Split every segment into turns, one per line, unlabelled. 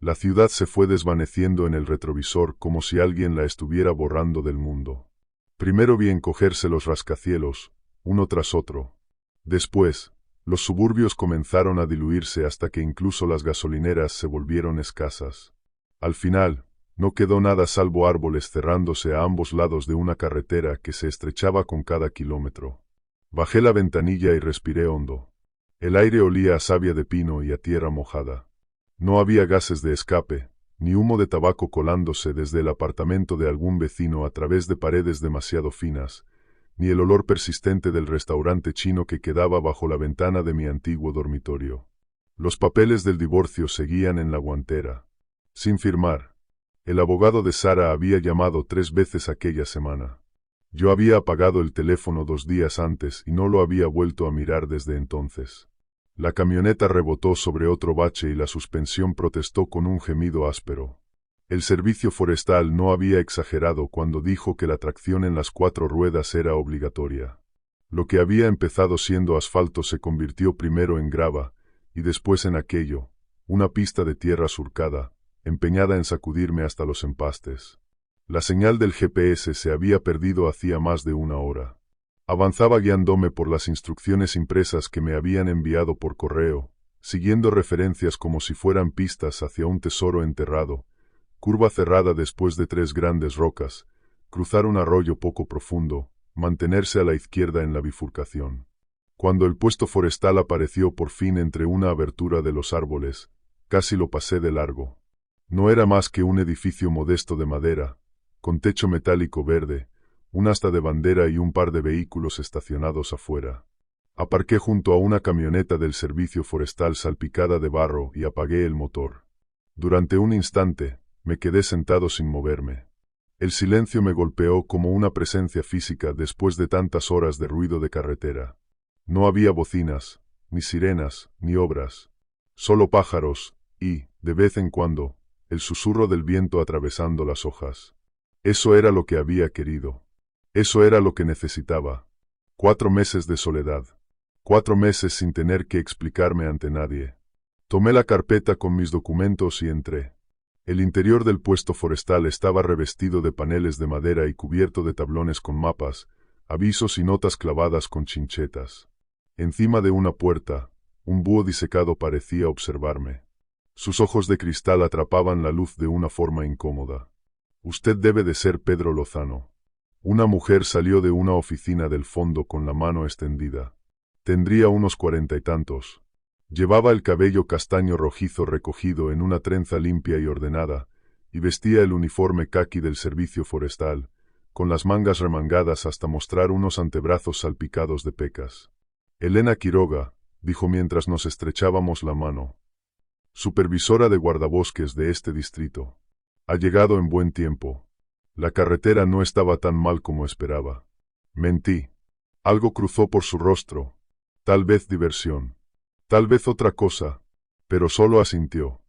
La ciudad se fue desvaneciendo en el retrovisor como si alguien la estuviera borrando del mundo. Primero vi encogerse los rascacielos, uno tras otro. Después, los suburbios comenzaron a diluirse hasta que incluso las gasolineras se volvieron escasas. Al final, no quedó nada salvo árboles cerrándose a ambos lados de una carretera que se estrechaba con cada kilómetro. Bajé la ventanilla y respiré hondo. El aire olía a savia de pino y a tierra mojada. No había gases de escape, ni humo de tabaco colándose desde el apartamento de algún vecino a través de paredes demasiado finas, ni el olor persistente del restaurante chino que quedaba bajo la ventana de mi antiguo dormitorio. Los papeles del divorcio seguían en la guantera, sin firmar. El abogado de Sara había llamado 3 veces aquella semana. Yo había apagado el teléfono 2 días antes y no lo había vuelto a mirar desde entonces. La camioneta rebotó sobre otro bache y la suspensión protestó con un gemido áspero. El servicio forestal no había exagerado cuando dijo que la tracción en las 4 ruedas era obligatoria. Lo que había empezado siendo asfalto se convirtió primero en grava, y después en aquello, una pista de tierra surcada, empeñada en sacudirme hasta los empastes. La señal del GPS se había perdido hacía más de 1 hora. Avanzaba guiándome por las instrucciones impresas que me habían enviado por correo, siguiendo referencias como si fueran pistas hacia un tesoro enterrado, curva cerrada después de 3 grandes rocas, cruzar un arroyo poco profundo, mantenerse a la izquierda en la bifurcación. Cuando el puesto forestal apareció por fin entre una abertura de los árboles, casi lo pasé de largo. No era más que un edificio modesto de madera, con techo metálico verde, un asta de bandera y un par de vehículos estacionados afuera. Aparqué junto a una camioneta del servicio forestal salpicada de barro y apagué el motor. Durante un instante, me quedé sentado sin moverme. El silencio me golpeó como una presencia física después de tantas horas de ruido de carretera. No había bocinas, ni sirenas, ni obras. Solo pájaros y, de vez en cuando, el susurro del viento atravesando las hojas. Eso era lo que había querido. Eso era lo que necesitaba. 4 meses de soledad. 4 meses sin tener que explicarme ante nadie. Tomé la carpeta con mis documentos y entré. El interior del puesto forestal estaba revestido de paneles de madera y cubierto de tablones con mapas, avisos y notas clavadas con chinchetas. Encima de una puerta, un búho disecado parecía observarme. Sus ojos de cristal atrapaban la luz de una forma incómoda. Usted debe de ser Pedro Lozano. Una mujer salió de una oficina del fondo con la mano extendida. Tendría unos 40 y tantos. Llevaba el cabello castaño rojizo recogido en una trenza limpia y ordenada, y vestía el uniforme caqui del servicio forestal, con las mangas remangadas hasta mostrar unos antebrazos salpicados de pecas. Elena Quiroga, dijo mientras nos estrechábamos la mano. Supervisora de guardabosques de este distrito. Ha llegado en buen tiempo. La carretera no estaba tan mal como esperaba. Mentí. Algo cruzó por su rostro. Tal vez diversión. Tal vez otra cosa. Pero solo asintió.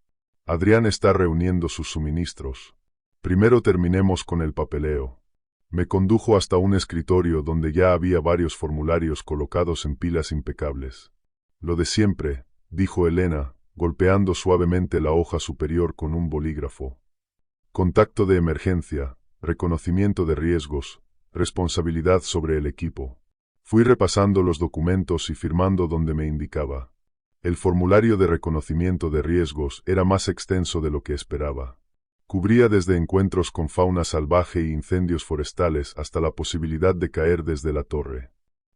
Adrián está reuniendo sus suministros. Primero terminemos con el papeleo. Me condujo hasta un escritorio donde ya había varios formularios colocados en pilas impecables. Lo de siempre, dijo Elena, golpeando suavemente la hoja superior con un bolígrafo. Contacto de emergencia. Reconocimiento de riesgos, responsabilidad sobre el equipo. Fui repasando los documentos y firmando donde me indicaba. El formulario de reconocimiento de riesgos era más extenso de lo que esperaba. Cubría desde encuentros con fauna salvaje e incendios forestales hasta la posibilidad de caer desde la torre.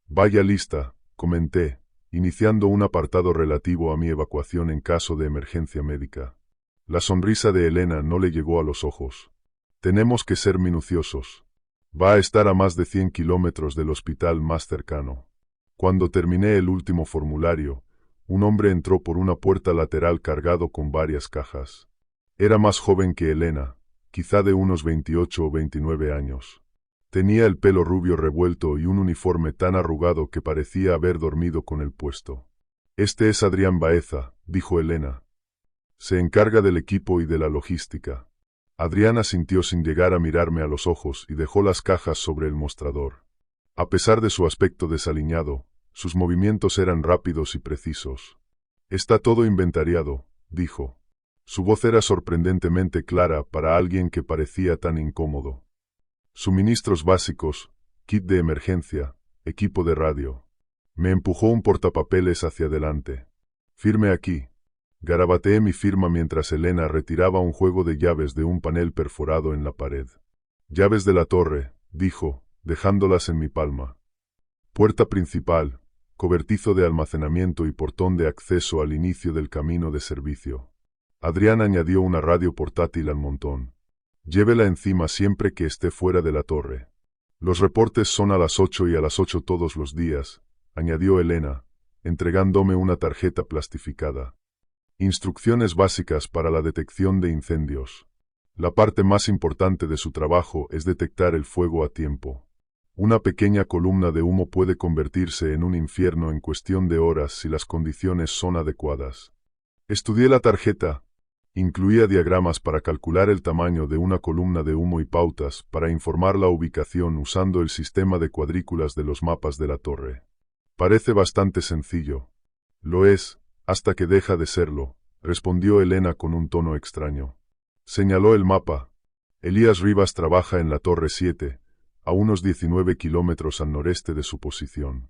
Vaya lista, comenté, iniciando un apartado relativo a mi evacuación en caso de emergencia médica. La sonrisa de Elena no le llegó a los ojos. Tenemos que ser minuciosos. Va a estar a más de 100 kilómetros del hospital más cercano. Cuando terminé el último formulario, un hombre entró por una puerta lateral cargado con varias cajas. Era más joven que Elena, quizá de unos 28 o 29 años. Tenía el pelo rubio revuelto y un uniforme tan arrugado que parecía haber dormido con el puesto. Este es Adrián Baeza, dijo Elena. Se encarga del equipo y de la logística. Adrián asintió sin llegar a mirarme a los ojos y dejó las cajas sobre el mostrador. A pesar de su aspecto desaliñado, sus movimientos eran rápidos y precisos. Está todo inventariado, dijo. Su voz era sorprendentemente clara para alguien que parecía tan incómodo. Suministros básicos, kit de emergencia, equipo de radio. Me empujó un portapapeles hacia adelante. Firme aquí. Garabateé mi firma mientras Elena retiraba un juego de llaves de un panel perforado en la pared. Llaves de la torre, dijo, dejándolas en mi palma. Puerta principal, cobertizo de almacenamiento y portón de acceso al inicio del camino de servicio. Adrián añadió una radio portátil al montón. Llévela encima siempre que esté fuera de la torre. Los reportes son a las 8 y a las 8 todos los días, añadió Elena, entregándome una tarjeta plastificada. Instrucciones básicas para la detección de incendios. La parte más importante de su trabajo es detectar el fuego a tiempo. Una pequeña columna de humo puede convertirse en un infierno en cuestión de horas si las condiciones son adecuadas. Estudié la tarjeta. Incluía diagramas para calcular el tamaño de una columna de humo y pautas para informar la ubicación usando el sistema de cuadrículas de los mapas de la torre. Parece bastante sencillo. Lo es, hasta que deja de serlo, respondió Elena con un tono extraño. Señaló el mapa. Elías Rivas trabaja en la Torre 7, a unos 19 kilómetros al noreste de su posición.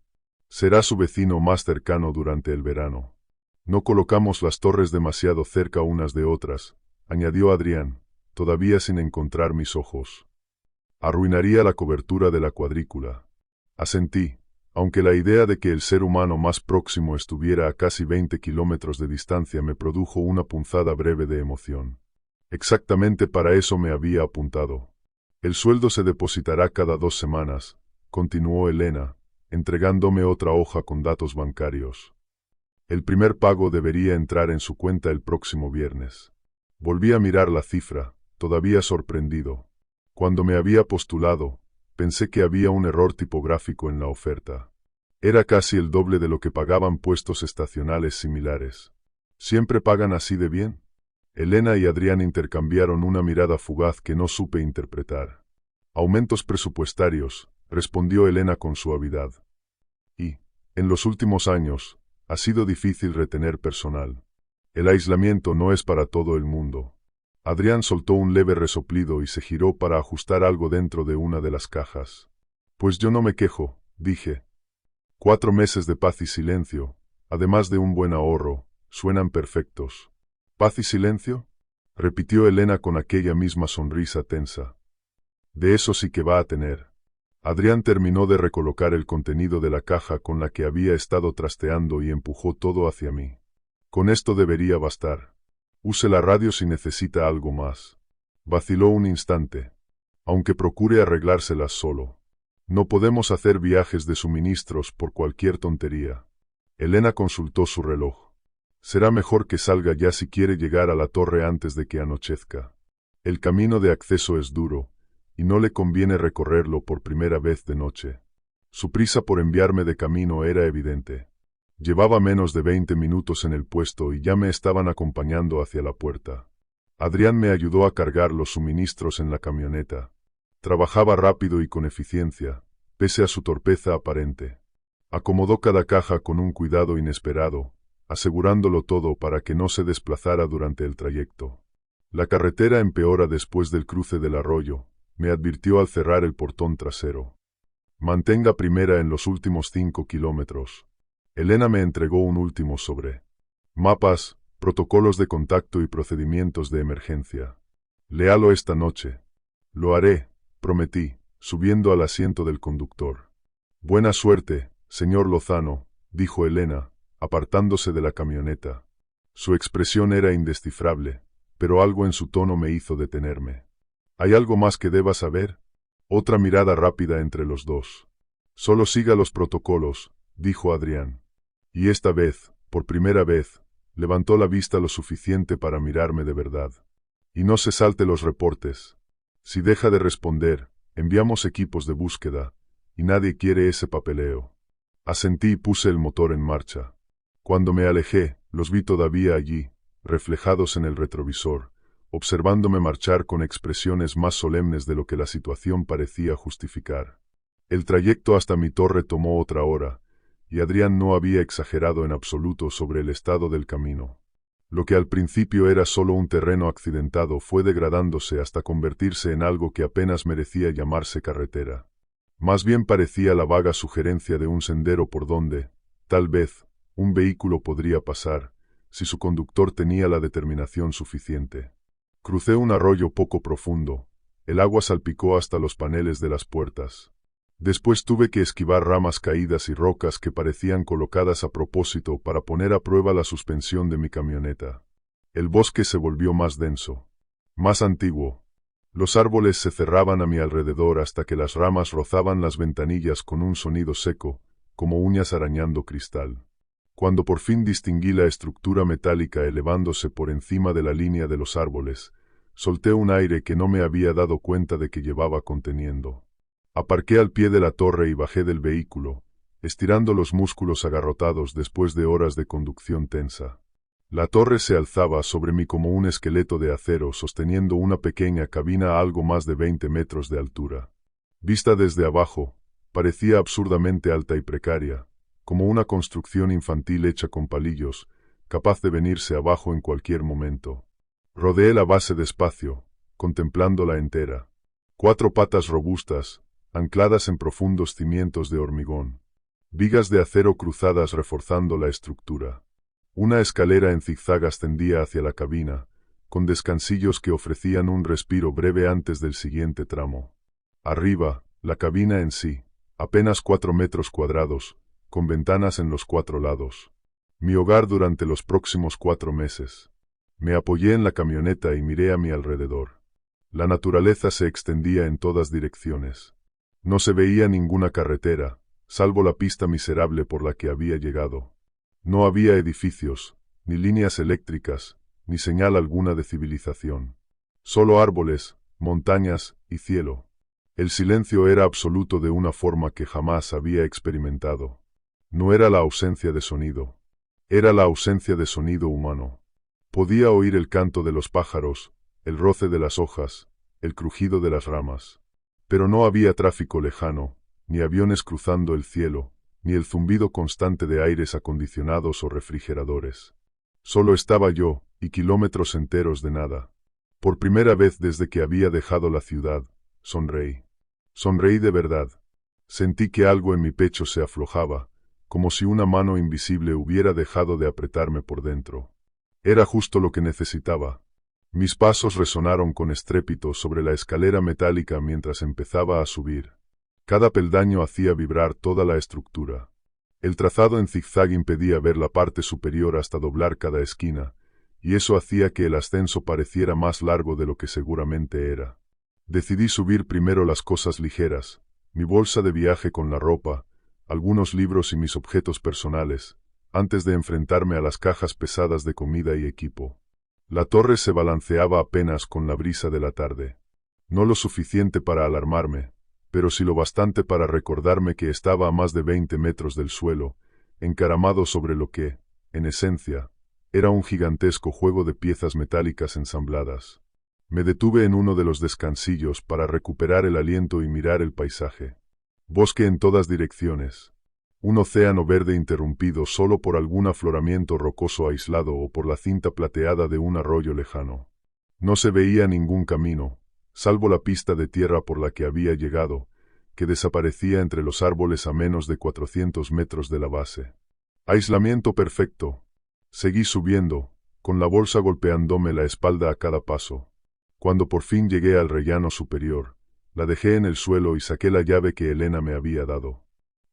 Será su vecino más cercano durante el verano. No colocamos las torres demasiado cerca unas de otras, añadió Adrián, todavía sin encontrar mis ojos. Arruinaría la cobertura de la cuadrícula. Asentí, aunque la idea de que el ser humano más próximo estuviera a casi 20 kilómetros de distancia me produjo una punzada breve de emoción. Exactamente para eso me había apuntado. El sueldo se depositará cada 2 semanas, continuó Elena, entregándome otra hoja con datos bancarios. El primer pago debería entrar en su cuenta el próximo viernes. Volví a mirar la cifra, todavía sorprendido. Cuando me había postulado, pensé que había un error tipográfico en la oferta. Era casi el doble de lo que pagaban puestos estacionales similares. ¿Siempre pagan así de bien? Elena y Adrián intercambiaron una mirada fugaz que no supe interpretar. Aumentos presupuestarios, respondió Elena con suavidad. Y, en los últimos años, ha sido difícil retener personal. El aislamiento no es para todo el mundo. Adrián soltó un leve resoplido y se giró para ajustar algo dentro de una de las cajas. Pues yo no me quejo, dije. 4 meses de paz y silencio, además de un buen ahorro, suenan perfectos. ¿Paz y silencio?, repitió Elena con aquella misma sonrisa tensa. De eso sí que va a tener. Adrián terminó de recolocar el contenido de la caja con la que había estado trasteando y empujó todo hacia mí. Con esto debería bastar. Use la radio si necesita algo más. Vaciló un instante. Aunque procure arreglárselas solo. No podemos hacer viajes de suministros por cualquier tontería. Elena consultó su reloj. Será mejor que salga ya si quiere llegar a la torre antes de que anochezca. El camino de acceso es duro, y no le conviene recorrerlo por primera vez de noche. Su prisa por enviarme de camino era evidente. Llevaba menos de 20 minutos en el puesto y ya me estaban acompañando hacia la puerta. Adrián me ayudó a cargar los suministros en la camioneta. Trabajaba rápido y con eficiencia, pese a su torpeza aparente. Acomodó cada caja con un cuidado inesperado, asegurándolo todo para que no se desplazara durante el trayecto. La carretera empeora después del cruce del arroyo, me advirtió al cerrar el portón trasero. Mantenga primera en los últimos 5 kilómetros. Elena me entregó un último sobre. Mapas, protocolos de contacto y procedimientos de emergencia. Léalo esta noche. Lo haré, prometí, subiendo al asiento del conductor. Buena suerte, señor Lozano, dijo Elena, apartándose de la camioneta. Su expresión era indescifrable, pero algo en su tono me hizo detenerme. ¿Hay algo más que deba saber? Otra mirada rápida entre los dos. Solo siga los protocolos, dijo Adrián. Y esta vez, por primera vez, levantó la vista lo suficiente para mirarme de verdad. Y no se salte los reportes. Si deja de responder, enviamos equipos de búsqueda, y nadie quiere ese papeleo. Asentí y puse el motor en marcha. Cuando me alejé, los vi todavía allí, reflejados en el retrovisor, observándome marchar con expresiones más solemnes de lo que la situación parecía justificar. El trayecto hasta mi torre tomó otra hora, y Adrián no había exagerado en absoluto sobre el estado del camino. Lo que al principio era solo un terreno accidentado fue degradándose hasta convertirse en algo que apenas merecía llamarse carretera. Más bien parecía la vaga sugerencia de un sendero por donde, tal vez, un vehículo podría pasar, si su conductor tenía la determinación suficiente. Crucé un arroyo poco profundo. El agua salpicó hasta los paneles de las puertas. Después tuve que esquivar ramas caídas y rocas que parecían colocadas a propósito para poner a prueba la suspensión de mi camioneta. El bosque se volvió más denso, más antiguo. Los árboles se cerraban a mi alrededor hasta que las ramas rozaban las ventanillas con un sonido seco, como uñas arañando cristal. Cuando por fin distinguí la estructura metálica elevándose por encima de la línea de los árboles, solté un aire que no me había dado cuenta de que llevaba conteniendo. Aparqué al pie de la torre y bajé del vehículo, estirando los músculos agarrotados después de horas de conducción tensa. La torre se alzaba sobre mí como un esqueleto de acero sosteniendo una pequeña cabina a algo más de 20 metros de altura. Vista desde abajo, parecía absurdamente alta y precaria, como una construcción infantil hecha con palillos, capaz de venirse abajo en cualquier momento. Rodeé la base despacio, contemplándola entera. 4 patas robustas, ancladas en profundos cimientos de hormigón. Vigas de acero cruzadas reforzando la estructura. Una escalera en zigzag ascendía hacia la cabina, con descansillos que ofrecían un respiro breve antes del siguiente tramo. Arriba, la cabina en sí, apenas 4 metros cuadrados, con ventanas en los 4 lados. Mi hogar durante los próximos 4 meses. Me apoyé en la camioneta y miré a mi alrededor. La naturaleza se extendía en todas direcciones. No se veía ninguna carretera, salvo la pista miserable por la que había llegado. No había edificios, ni líneas eléctricas, ni señal alguna de civilización. Solo árboles, montañas y cielo. El silencio era absoluto de una forma que jamás había experimentado. No era la ausencia de sonido. Era la ausencia de sonido humano. Podía oír el canto de los pájaros, el roce de las hojas, el crujido de las ramas. Pero no había tráfico lejano, ni aviones cruzando el cielo, ni el zumbido constante de aires acondicionados o refrigeradores. Solo estaba yo, y kilómetros enteros de nada. Por primera vez desde que había dejado la ciudad, sonreí. Sonreí de verdad. Sentí que algo en mi pecho se aflojaba, como si una mano invisible hubiera dejado de apretarme por dentro. Era justo lo que necesitaba. Mis pasos resonaron con estrépito sobre la escalera metálica mientras empezaba a subir. Cada peldaño hacía vibrar toda la estructura. El trazado en zigzag impedía ver la parte superior hasta doblar cada esquina, y eso hacía que el ascenso pareciera más largo de lo que seguramente era. Decidí subir primero las cosas ligeras, mi bolsa de viaje con la ropa, algunos libros y mis objetos personales, antes de enfrentarme a las cajas pesadas de comida y equipo. La torre se balanceaba apenas con la brisa de la tarde. No lo suficiente para alarmarme, pero sí lo bastante para recordarme que estaba a más de 20 metros del suelo, encaramado sobre lo que, en esencia, era un gigantesco juego de piezas metálicas ensambladas. Me detuve en uno de los descansillos para recuperar el aliento y mirar el paisaje. Bosque en todas direcciones. Un océano verde interrumpido solo por algún afloramiento rocoso aislado o por la cinta plateada de un arroyo lejano. No se veía ningún camino, salvo la pista de tierra por la que había llegado, que desaparecía entre los árboles a menos de 400 metros de la base. Aislamiento perfecto. Seguí subiendo, con la bolsa golpeándome la espalda a cada paso. Cuando por fin llegué al rellano superior, la dejé en el suelo y saqué la llave que Elena me había dado.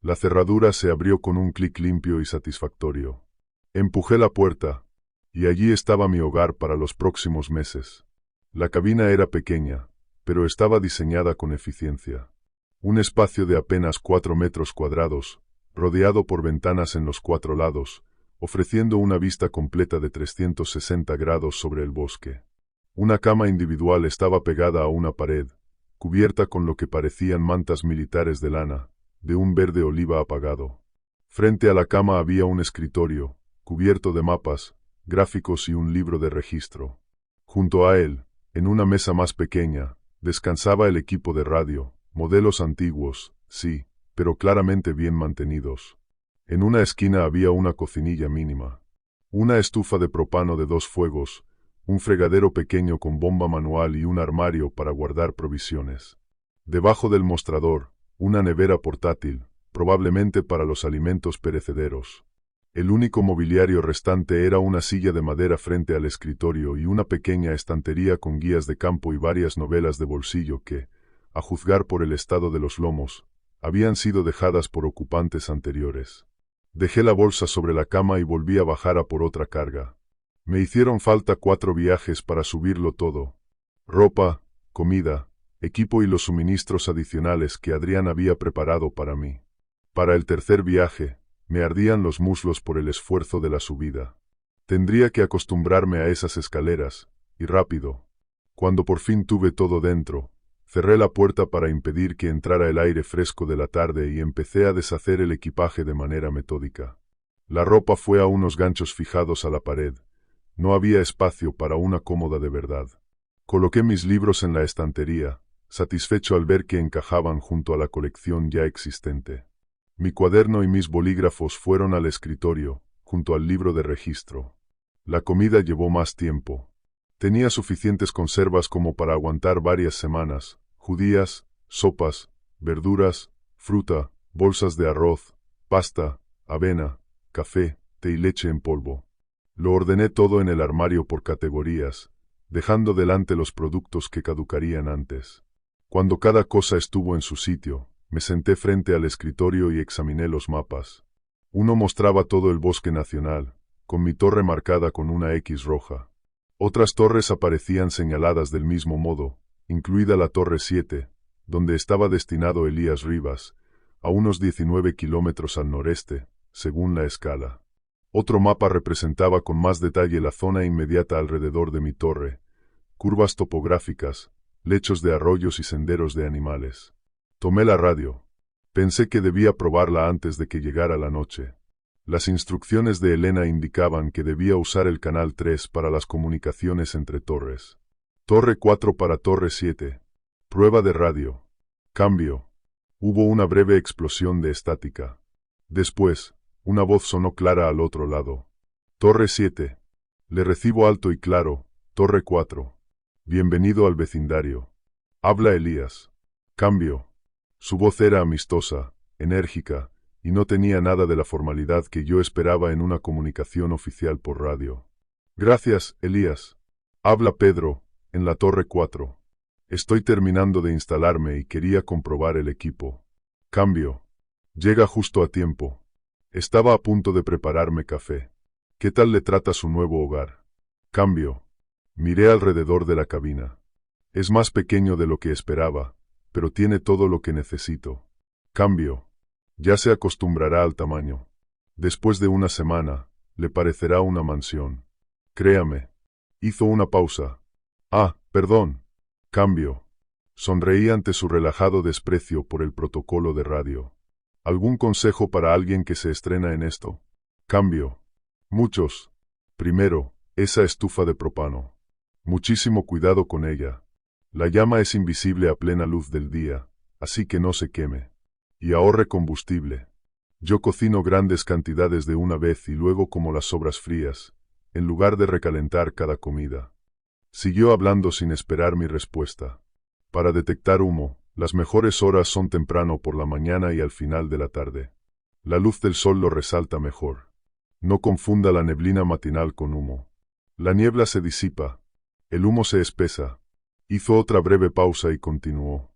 La cerradura se abrió con un clic limpio y satisfactorio. Empujé la puerta, y allí estaba mi hogar para los próximos meses. La cabina era pequeña, pero estaba diseñada con eficiencia. Un espacio de apenas 4 metros cuadrados, rodeado por ventanas en los 4 lados, ofreciendo una vista completa de 360 grados sobre el bosque. Una cama individual estaba pegada a una pared, cubierta con lo que parecían mantas militares de lana, de un verde oliva apagado. Frente a la cama había un escritorio, cubierto de mapas, gráficos y un libro de registro. Junto a él, en una mesa más pequeña, descansaba el equipo de radio, modelos antiguos, sí, pero claramente bien mantenidos. En una esquina había una cocinilla mínima. Una estufa de propano de 2 fuegos, un fregadero pequeño con bomba manual y un armario para guardar provisiones. Debajo del mostrador, una nevera portátil, probablemente para los alimentos perecederos. El único mobiliario restante era una silla de madera frente al escritorio y una pequeña estantería con guías de campo y varias novelas de bolsillo que, a juzgar por el estado de los lomos, habían sido dejadas por ocupantes anteriores. Dejé la bolsa sobre la cama y volví a bajar a por otra carga. Me hicieron falta 4 viajes para subirlo todo. Ropa, comida, equipo y los suministros adicionales que Adrián había preparado para mí. Para el tercer viaje, me ardían los muslos por el esfuerzo de la subida. Tendría que acostumbrarme a esas escaleras, y rápido. Cuando por fin tuve todo dentro, cerré la puerta para impedir que entrara el aire fresco de la tarde y empecé a deshacer el equipaje de manera metódica. La ropa fue a unos ganchos fijados a la pared. No había espacio para una cómoda de verdad. Coloqué mis libros en la estantería, satisfecho al ver que encajaban junto a la colección ya existente. Mi cuaderno y mis bolígrafos fueron al escritorio, junto al libro de registro. La comida llevó más tiempo. Tenía suficientes conservas como para aguantar varias semanas, judías, sopas, verduras, fruta, bolsas de arroz, pasta, avena, café, té y leche en polvo. Lo ordené todo en el armario por categorías, dejando delante los productos que caducarían antes. Cuando cada cosa estuvo en su sitio, me senté frente al escritorio y examiné los mapas. Uno mostraba todo el bosque nacional, con mi torre marcada con una X roja. Otras torres aparecían señaladas del mismo modo, incluida la Torre 7, donde estaba destinado Elías Rivas, a unos 19 kilómetros al noreste, según la escala. Otro mapa representaba con más detalle la zona inmediata alrededor de mi torre, curvas topográficas, lechos de arroyos y senderos de animales. Tomé la radio. Pensé que debía probarla antes de que llegara la noche. Las instrucciones de Elena indicaban que debía usar el canal 3 para las comunicaciones entre torres. Torre 4 para Torre 7. Prueba de radio. Cambio. Hubo una breve explosión de estática. Después, una voz sonó clara al otro lado. Torre 7. Le recibo alto y claro. Torre 4. Bienvenido al vecindario. Habla Elías. Cambio. Su voz era amistosa, enérgica, y no tenía nada de la formalidad que yo esperaba en una comunicación oficial por radio. Gracias, Elías. Habla Pedro, en la Torre 4. Estoy terminando de instalarme y quería comprobar el equipo. Cambio. Llega justo a tiempo. Estaba a punto de prepararme café. ¿Qué tal le trata su nuevo hogar? Cambio. Miré alrededor de la cabina. Es más pequeño de lo que esperaba, pero tiene todo lo que necesito. Cambio. Ya se acostumbrará al tamaño. Después de una semana, le parecerá una mansión. Créame. Hizo una pausa. Ah, perdón. Cambio. Sonreí ante su relajado desprecio por el protocolo de radio. ¿Algún consejo para alguien que se estrena en esto? Cambio. Muchos. Primero, esa estufa de propano. Muchísimo cuidado con ella. La llama es invisible a plena luz del día, así que no se queme. Y ahorre combustible. Yo cocino grandes cantidades de una vez y luego como las sobras frías, en lugar de recalentar cada comida. Siguió hablando sin esperar mi respuesta. Para detectar humo, las mejores horas son temprano por la mañana y al final de la tarde. La luz del sol lo resalta mejor. No confunda la neblina matinal con humo. La niebla se disipa. El humo se espesa. Hizo otra breve pausa y continuó.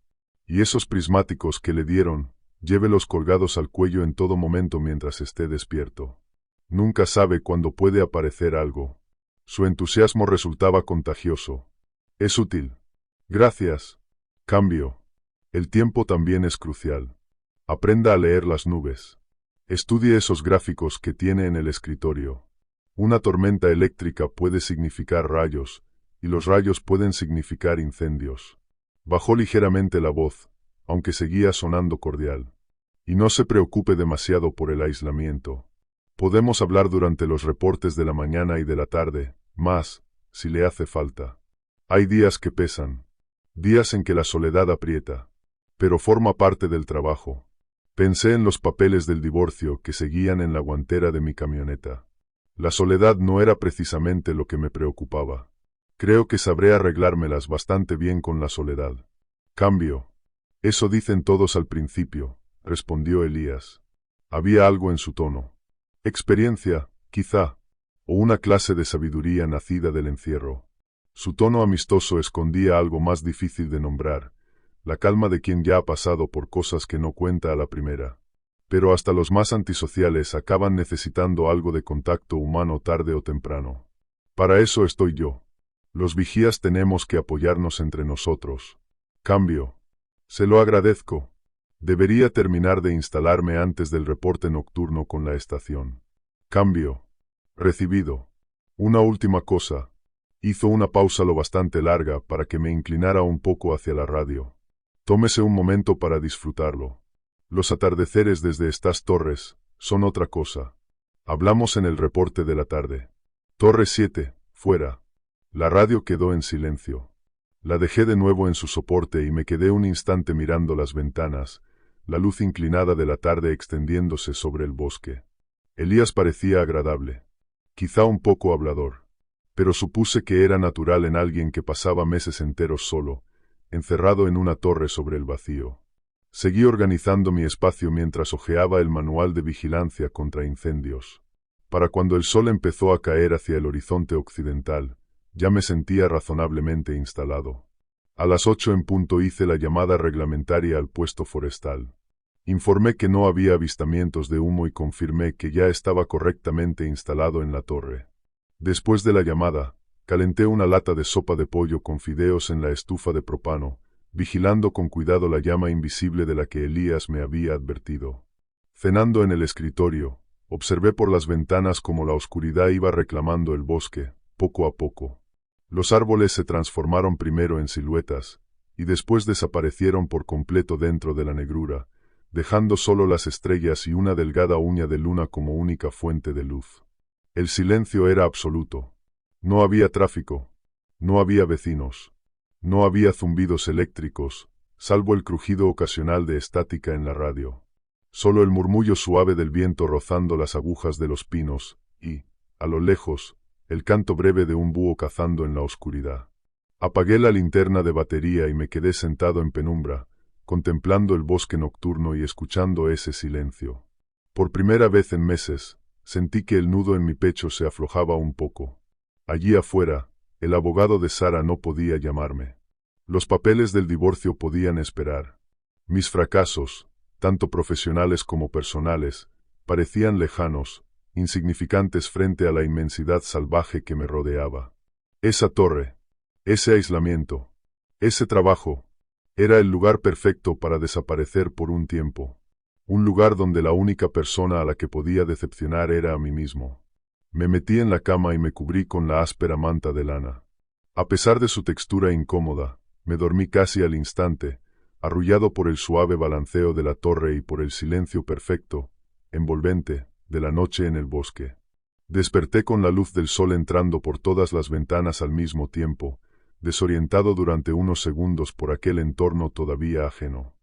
Y esos prismáticos que le dieron, llévelos colgados al cuello en todo momento mientras esté despierto. Nunca sabe cuándo puede aparecer algo. Su entusiasmo resultaba contagioso. Es útil. Gracias. Cambio. El tiempo también es crucial. Aprenda a leer las nubes. Estudie esos gráficos que tiene en el escritorio. Una tormenta eléctrica puede significar rayos, y los rayos pueden significar incendios. Bajó ligeramente la voz, aunque seguía sonando cordial. Y no se preocupe demasiado por el aislamiento. Podemos hablar durante los reportes de la mañana y de la tarde, más, si le hace falta. Hay días que pesan. Días en que la soledad aprieta. Pero forma parte del trabajo. Pensé en los papeles del divorcio que seguían en la guantera de mi camioneta. La soledad no era precisamente lo que me preocupaba. Creo que sabré arreglármelas bastante bien con la soledad. Cambio. Eso dicen todos al principio, respondió Elías. Había algo en su tono. Experiencia, quizá, o una clase de sabiduría nacida del encierro. Su tono amistoso escondía algo más difícil de nombrar, la calma de quien ya ha pasado por cosas que no cuenta a la primera. Pero hasta los más antisociales acaban necesitando algo de contacto humano tarde o temprano. Para eso estoy yo. Los vigías tenemos que apoyarnos entre nosotros. Cambio. Se lo agradezco. Debería terminar de instalarme antes del reporte nocturno con la estación. Cambio. Recibido. Una última cosa. Hizo una pausa lo bastante larga para que me inclinara un poco hacia la radio. Tómese un momento para disfrutarlo. Los atardeceres desde estas torres son otra cosa. Hablamos en el reporte de la tarde. Torre 7, fuera. La radio quedó en silencio. La dejé de nuevo en su soporte y me quedé un instante mirando las ventanas, la luz inclinada de la tarde extendiéndose sobre el bosque. Elías parecía agradable. Quizá un poco hablador. Pero supuse que era natural en alguien que pasaba meses enteros solo, encerrado en una torre sobre el vacío. Seguí organizando mi espacio mientras hojeaba el manual de vigilancia contra incendios. Para cuando el sol empezó a caer hacia el horizonte occidental, ya me sentía razonablemente instalado. A las 8 en punto hice la llamada reglamentaria al puesto forestal. Informé que no había avistamientos de humo y confirmé que ya estaba correctamente instalado en la torre. Después de la llamada, calenté una lata de sopa de pollo con fideos en la estufa de propano, vigilando con cuidado la llama invisible de la que Elías me había advertido. Cenando en el escritorio, observé por las ventanas cómo la oscuridad iba reclamando el bosque, poco a poco. Los árboles se transformaron primero en siluetas, y después desaparecieron por completo dentro de la negrura, dejando solo las estrellas y una delgada uña de luna como única fuente de luz. El silencio era absoluto. No había tráfico. No había vecinos. No había zumbidos eléctricos, salvo el crujido ocasional de estática en la radio. Solo el murmullo suave del viento rozando las agujas de los pinos, y, a lo lejos, el canto breve de un búho cazando en la oscuridad. Apagué la linterna de batería y me quedé sentado en penumbra, contemplando el bosque nocturno y escuchando ese silencio. Por primera vez en meses, sentí que el nudo en mi pecho se aflojaba un poco. Allí afuera, el abogado de Sara no podía llamarme. Los papeles del divorcio podían esperar. Mis fracasos, tanto profesionales como personales, parecían lejanos, insignificantes frente a la inmensidad salvaje que me rodeaba. Esa torre, ese aislamiento, ese trabajo, era el lugar perfecto para desaparecer por un tiempo. Un lugar donde la única persona a la que podía decepcionar era a mí mismo. Me metí en la cama y me cubrí con la áspera manta de lana. A pesar de su textura incómoda, me dormí casi al instante, arrullado por el suave balanceo de la torre y por el silencio perfecto, envolvente, de la noche en el bosque. Desperté con la luz del sol entrando por todas las ventanas al mismo tiempo, desorientado durante unos segundos por aquel entorno todavía ajeno.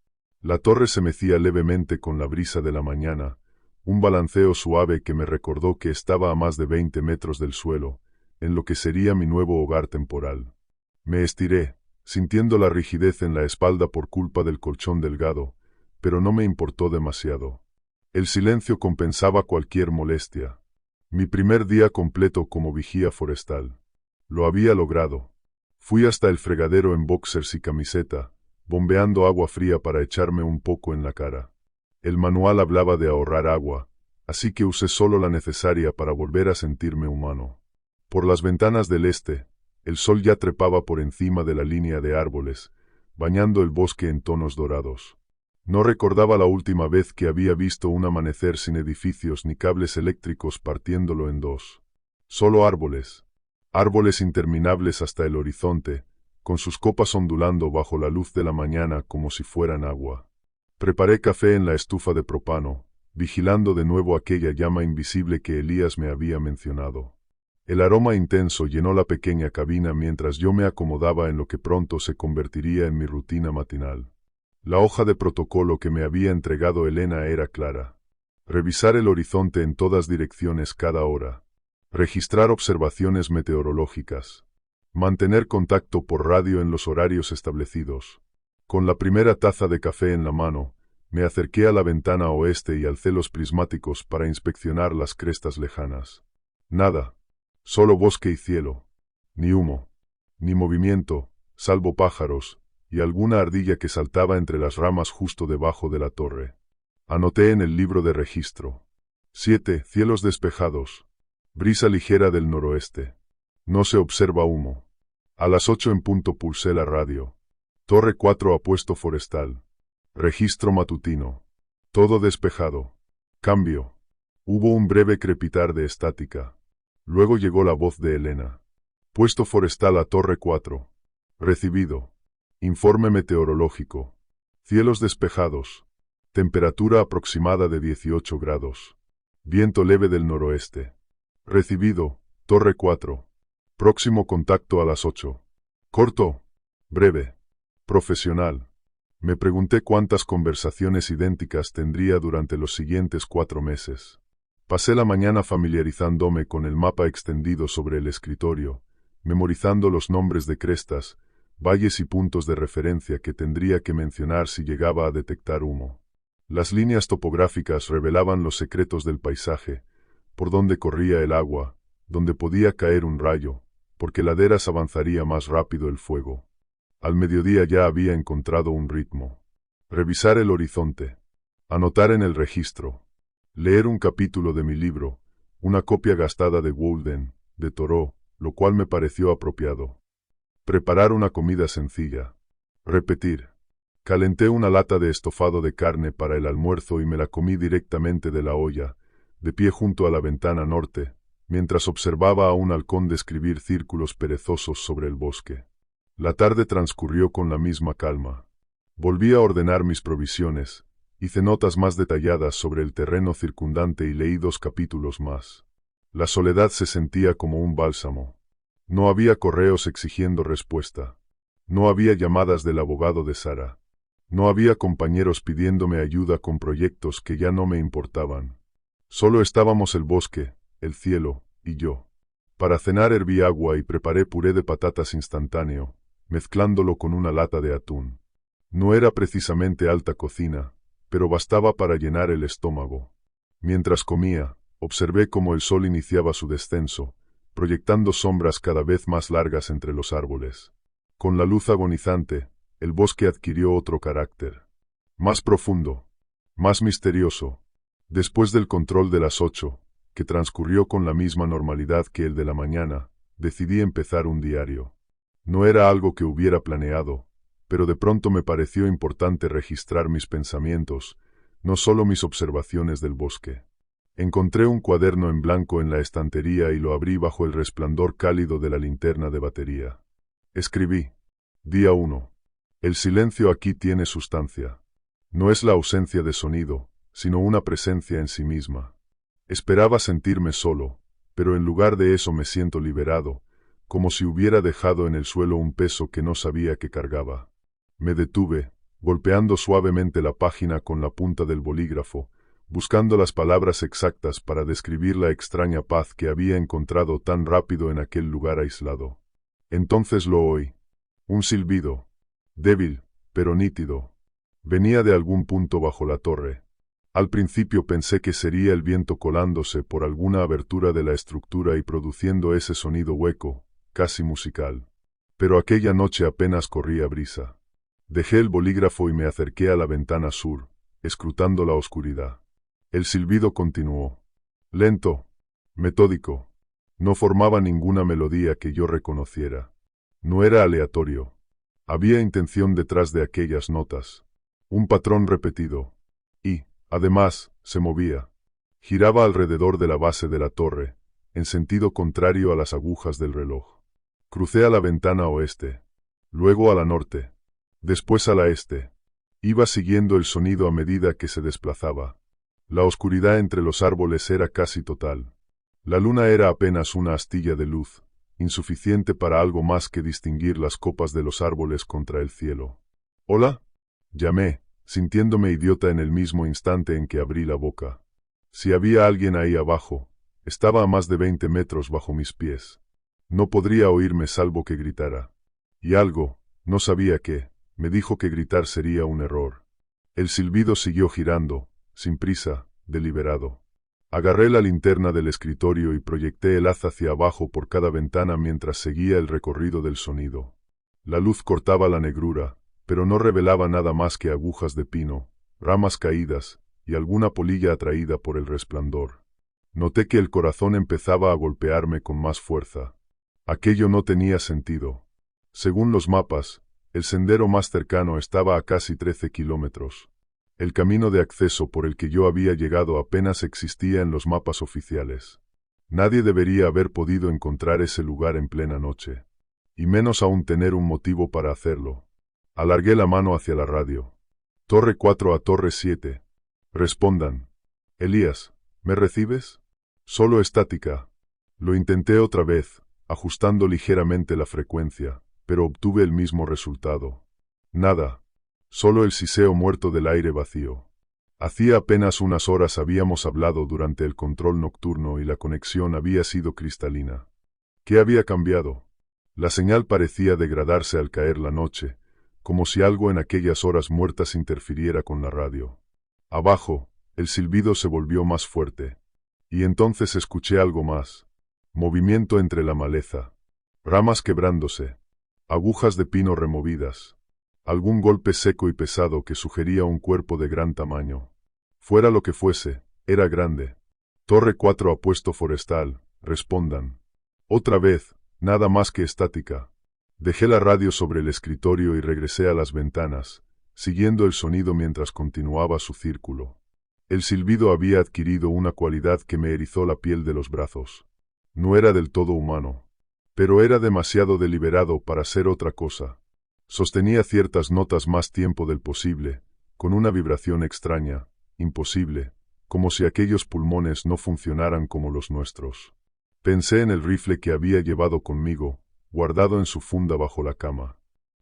La torre se mecía levemente con la brisa de la mañana, un balanceo suave que me recordó que estaba a más de 20 metros del suelo, en lo que sería mi nuevo hogar temporal. Me estiré, sintiendo la rigidez en la espalda por culpa del colchón delgado, pero no me importó demasiado. El silencio compensaba cualquier molestia. Mi primer día completo como vigía forestal. Lo había logrado. Fui hasta el fregadero en boxers y camiseta, bombeando agua fría para echarme un poco en la cara. El manual hablaba de ahorrar agua, así que usé solo la necesaria para volver a sentirme humano. Por las ventanas del este, el sol ya trepaba por encima de la línea de árboles, bañando el bosque en tonos dorados. No recordaba la última vez que había visto un amanecer sin edificios ni cables eléctricos partiéndolo en dos. Solo árboles. Árboles interminables hasta el horizonte, con sus copas ondulando bajo la luz de la mañana como si fueran agua. Preparé café en la estufa de propano, vigilando de nuevo aquella llama invisible que Elías me había mencionado. El aroma intenso llenó la pequeña cabina mientras yo me acomodaba en lo que pronto se convertiría en mi rutina matinal. La hoja de protocolo que me había entregado Elena era clara. Revisar el horizonte en todas direcciones cada hora. registrar observaciones meteorológicas, mantener contacto por radio en los horarios establecidos. Con la primera taza de café en la mano, me acerqué a la ventana oeste y alcé los prismáticos para inspeccionar las crestas lejanas. Nada, solo bosque y cielo, ni humo, ni movimiento, salvo pájaros, y alguna ardilla que saltaba entre las ramas justo debajo de la torre. Anoté en el libro de registro. 7. Cielos despejados. Brisa ligera del noroeste. No se observa humo. A las 8 en punto pulsé la radio. Torre 4 apuesto forestal. Registro matutino. Todo despejado. Cambio. Hubo un breve crepitar de estática. Luego llegó la voz de Elena. Puesto forestal a Torre 4. Recibido. Informe meteorológico. Cielos despejados. Temperatura aproximada de 18 grados. Viento leve del noroeste. Recibido. Torre 4. Próximo contacto a las 8. Corto. Breve. Profesional. Me pregunté cuántas conversaciones idénticas tendría durante los siguientes 4 meses. Pasé la mañana familiarizándome con el mapa extendido sobre el escritorio, memorizando los nombres de crestas, valles y puntos de referencia que tendría que mencionar si llegaba a detectar humo. Las líneas topográficas revelaban los secretos del paisaje, por donde corría el agua, donde podía caer un rayo, porque laderas avanzaría más rápido el fuego. Al mediodía ya había encontrado un ritmo. Revisar el horizonte. Anotar en el registro. Leer un capítulo de mi libro, una copia gastada de Walden, de Thoreau, lo cual me pareció apropiado. Preparar una comida sencilla. Repetir. Calenté una lata de estofado de carne para el almuerzo y me la comí directamente de la olla, de pie junto a la ventana norte, mientras observaba a un halcón describir círculos perezosos sobre el bosque. La tarde transcurrió con la misma calma. Volví a ordenar mis provisiones, hice notas más detalladas sobre el terreno circundante y leí 2 capítulos más. La soledad se sentía como un bálsamo. No había correos exigiendo respuesta. No había llamadas del abogado de Sara. No había compañeros pidiéndome ayuda con proyectos que ya no me importaban. Solo estábamos el bosque, el cielo, y yo. Para cenar herví agua y preparé puré de patatas instantáneo, mezclándolo con una lata de atún. No era precisamente alta cocina, pero bastaba para llenar el estómago. Mientras comía, observé cómo el sol iniciaba su descenso, proyectando sombras cada vez más largas entre los árboles. Con la luz agonizante, el bosque adquirió otro carácter. Más profundo, más misterioso. Después del control de las 8, que transcurrió con la misma normalidad que el de la mañana, decidí empezar un diario. No era algo que hubiera planeado, pero de pronto me pareció importante registrar mis pensamientos, no solo mis observaciones del bosque. Encontré un cuaderno en blanco en la estantería y lo abrí bajo el resplandor cálido de la linterna de batería. Escribí. Día 1. El silencio aquí tiene sustancia. No es la ausencia de sonido, sino una presencia en sí misma. Esperaba sentirme solo, pero en lugar de eso me siento liberado, como si hubiera dejado en el suelo un peso que no sabía que cargaba. Me detuve, golpeando suavemente la página con la punta del bolígrafo, buscando las palabras exactas para describir la extraña paz que había encontrado tan rápido en aquel lugar aislado. Entonces lo oí. Un silbido. Débil, pero nítido. Venía de algún punto bajo la torre. Al principio pensé que sería el viento colándose por alguna abertura de la estructura y produciendo ese sonido hueco, casi musical. Pero aquella noche apenas corría brisa. Dejé el bolígrafo y me acerqué a la ventana sur, escrutando la oscuridad. El silbido continuó. Lento, metódico. No formaba ninguna melodía que yo reconociera. No era aleatorio. Había intención detrás de aquellas notas. Un patrón repetido. Y, además, se movía. Giraba alrededor de la base de la torre, en sentido contrario a las agujas del reloj. Crucé a la ventana oeste, luego a la norte, después a la este. Iba siguiendo el sonido a medida que se desplazaba. La oscuridad entre los árboles era casi total. La luna era apenas una astilla de luz, insuficiente para algo más que distinguir las copas de los árboles contra el cielo. «¿Hola?», llamé, sintiéndome idiota en el mismo instante en que abrí la boca. Si había alguien ahí abajo, Estaba a más de 20 metros bajo mis pies. No podría oírme salvo que gritara. Y algo, no sabía qué, me dijo que gritar sería un error. El silbido siguió girando, sin prisa, deliberado. Agarré la linterna del escritorio y proyecté el haz hacia abajo por cada ventana mientras seguía el recorrido del sonido. La luz cortaba la negrura, pero no revelaba nada más que agujas de pino, ramas caídas y alguna polilla atraída por el resplandor. Noté que el corazón empezaba a golpearme con más fuerza. Aquello no tenía sentido. Según los mapas, el sendero más cercano estaba a casi 13 kilómetros. El camino de acceso por el que yo había llegado apenas existía en los mapas oficiales. Nadie debería haber podido encontrar ese lugar en plena noche. Y menos aún tener un motivo para hacerlo. Alargué la mano hacia la radio. Torre 4 a Torre 7. Respondan. Elías, ¿me recibes? Solo estática. Lo intenté otra vez, ajustando ligeramente la frecuencia, pero obtuve el mismo resultado. Nada. Solo el siseo muerto del aire vacío. Hacía apenas unas horas habíamos hablado durante el control nocturno y la conexión había sido cristalina. ¿Qué había cambiado? La señal parecía degradarse al caer la noche, como si algo en aquellas horas muertas interfiriera con la radio. Abajo, el silbido se volvió más fuerte. Y entonces escuché algo más. Movimiento entre la maleza. Ramas quebrándose. Agujas de pino removidas. Algún golpe seco y pesado que sugería un cuerpo de gran tamaño. Fuera lo que fuese, era grande. Torre 4 apuesto forestal, respondan. Otra vez, nada más que estática. Dejé la radio sobre el escritorio y regresé a las ventanas, siguiendo el sonido mientras continuaba su círculo. El silbido había adquirido una cualidad que me erizó la piel de los brazos. No era del todo humano, pero era demasiado deliberado para ser otra cosa. Sostenía ciertas notas más tiempo del posible, con una vibración extraña, imposible, como si aquellos pulmones no funcionaran como los nuestros. Pensé en el rifle que había llevado conmigo, guardado en su funda bajo la cama.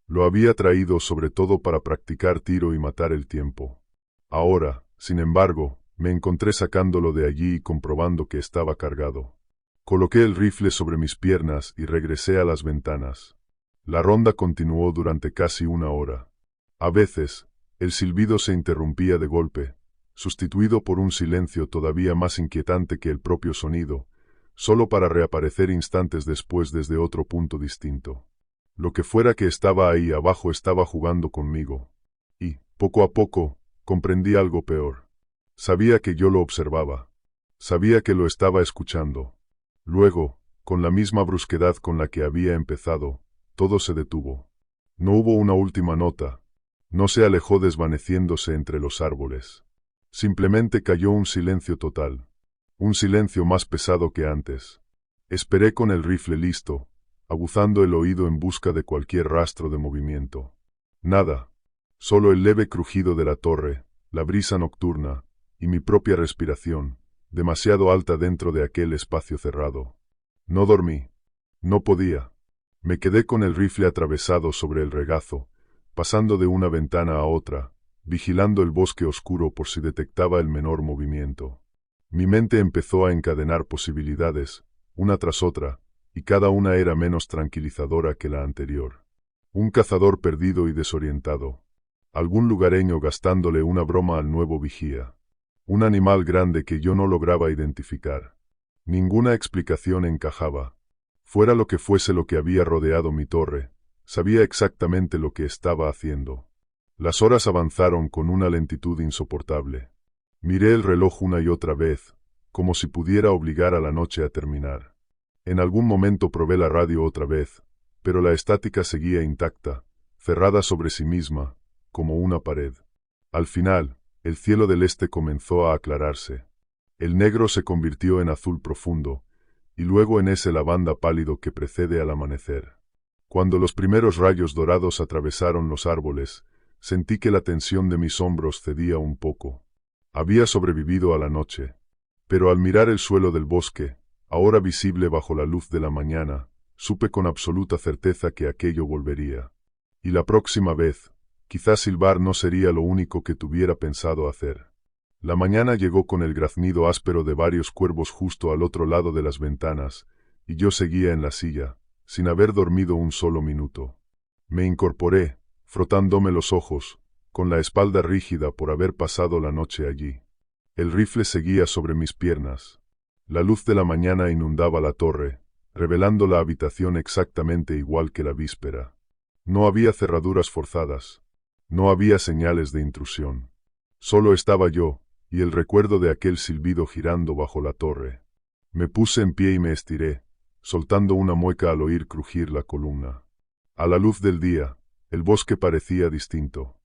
Lo había traído sobre todo para practicar tiro y matar el tiempo. Ahora, sin embargo, me encontré sacándolo de allí y comprobando que estaba cargado. Coloqué el rifle sobre mis piernas y regresé a las ventanas. La ronda continuó durante casi una hora. A veces, el silbido se interrumpía de golpe, sustituido por un silencio todavía más inquietante que el propio sonido, solo para reaparecer instantes después desde otro punto distinto. Lo que fuera que estaba ahí abajo estaba jugando conmigo. Y, poco a poco, comprendí algo peor. Sabía que yo lo observaba. Sabía que lo estaba escuchando. Luego, con la misma brusquedad con la que había empezado, todo se detuvo. No hubo una última nota. No se alejó desvaneciéndose entre los árboles. Simplemente cayó un silencio total. Un silencio más pesado que antes. Esperé con el rifle listo, aguzando el oído en busca de cualquier rastro de movimiento. Nada. Solo el leve crujido de la torre, la brisa nocturna, y mi propia respiración, demasiado alta dentro de aquel espacio cerrado. No dormí. No podía. Me quedé con el rifle atravesado sobre el regazo, pasando de una ventana a otra, vigilando el bosque oscuro por si detectaba el menor movimiento. Mi mente empezó a encadenar posibilidades, una tras otra, y cada una era menos tranquilizadora que la anterior. Un cazador perdido y desorientado. Algún lugareño gastándole una broma al nuevo vigía. Un animal grande que yo no lograba identificar. Ninguna explicación encajaba. Fuera lo que fuese lo que había rodeado mi torre, sabía exactamente lo que estaba haciendo. Las horas avanzaron con una lentitud insoportable. Miré el reloj una y otra vez, como si pudiera obligar a la noche a terminar. En algún momento probé la radio otra vez, pero la estática seguía intacta, cerrada sobre sí misma, como una pared. Al final, el cielo del este comenzó a aclararse. El negro se convirtió en azul profundo, y luego en ese lavanda pálido que precede al amanecer. Cuando los primeros rayos dorados atravesaron los árboles, sentí que la tensión de mis hombros cedía un poco. Había sobrevivido a la noche, pero al mirar el suelo del bosque, ahora visible bajo la luz de la mañana, supe con absoluta certeza que aquello volvería. Y la próxima vez, quizás silbar no sería lo único que tuviera pensado hacer. La mañana llegó con el graznido áspero de varios cuervos justo al otro lado de las ventanas, y yo seguía en la silla, sin haber dormido un solo minuto. Me incorporé, frotándome los ojos, con la espalda rígida por haber pasado la noche allí. El rifle seguía sobre mis piernas. La luz de la mañana inundaba la torre, revelando la habitación exactamente igual que la víspera. No había cerraduras forzadas. No había señales de intrusión. Solo estaba yo, y el recuerdo de aquel silbido girando bajo la torre. Me puse en pie y me estiré, soltando una mueca al oír crujir la columna. A la luz del día, el bosque parecía distinto.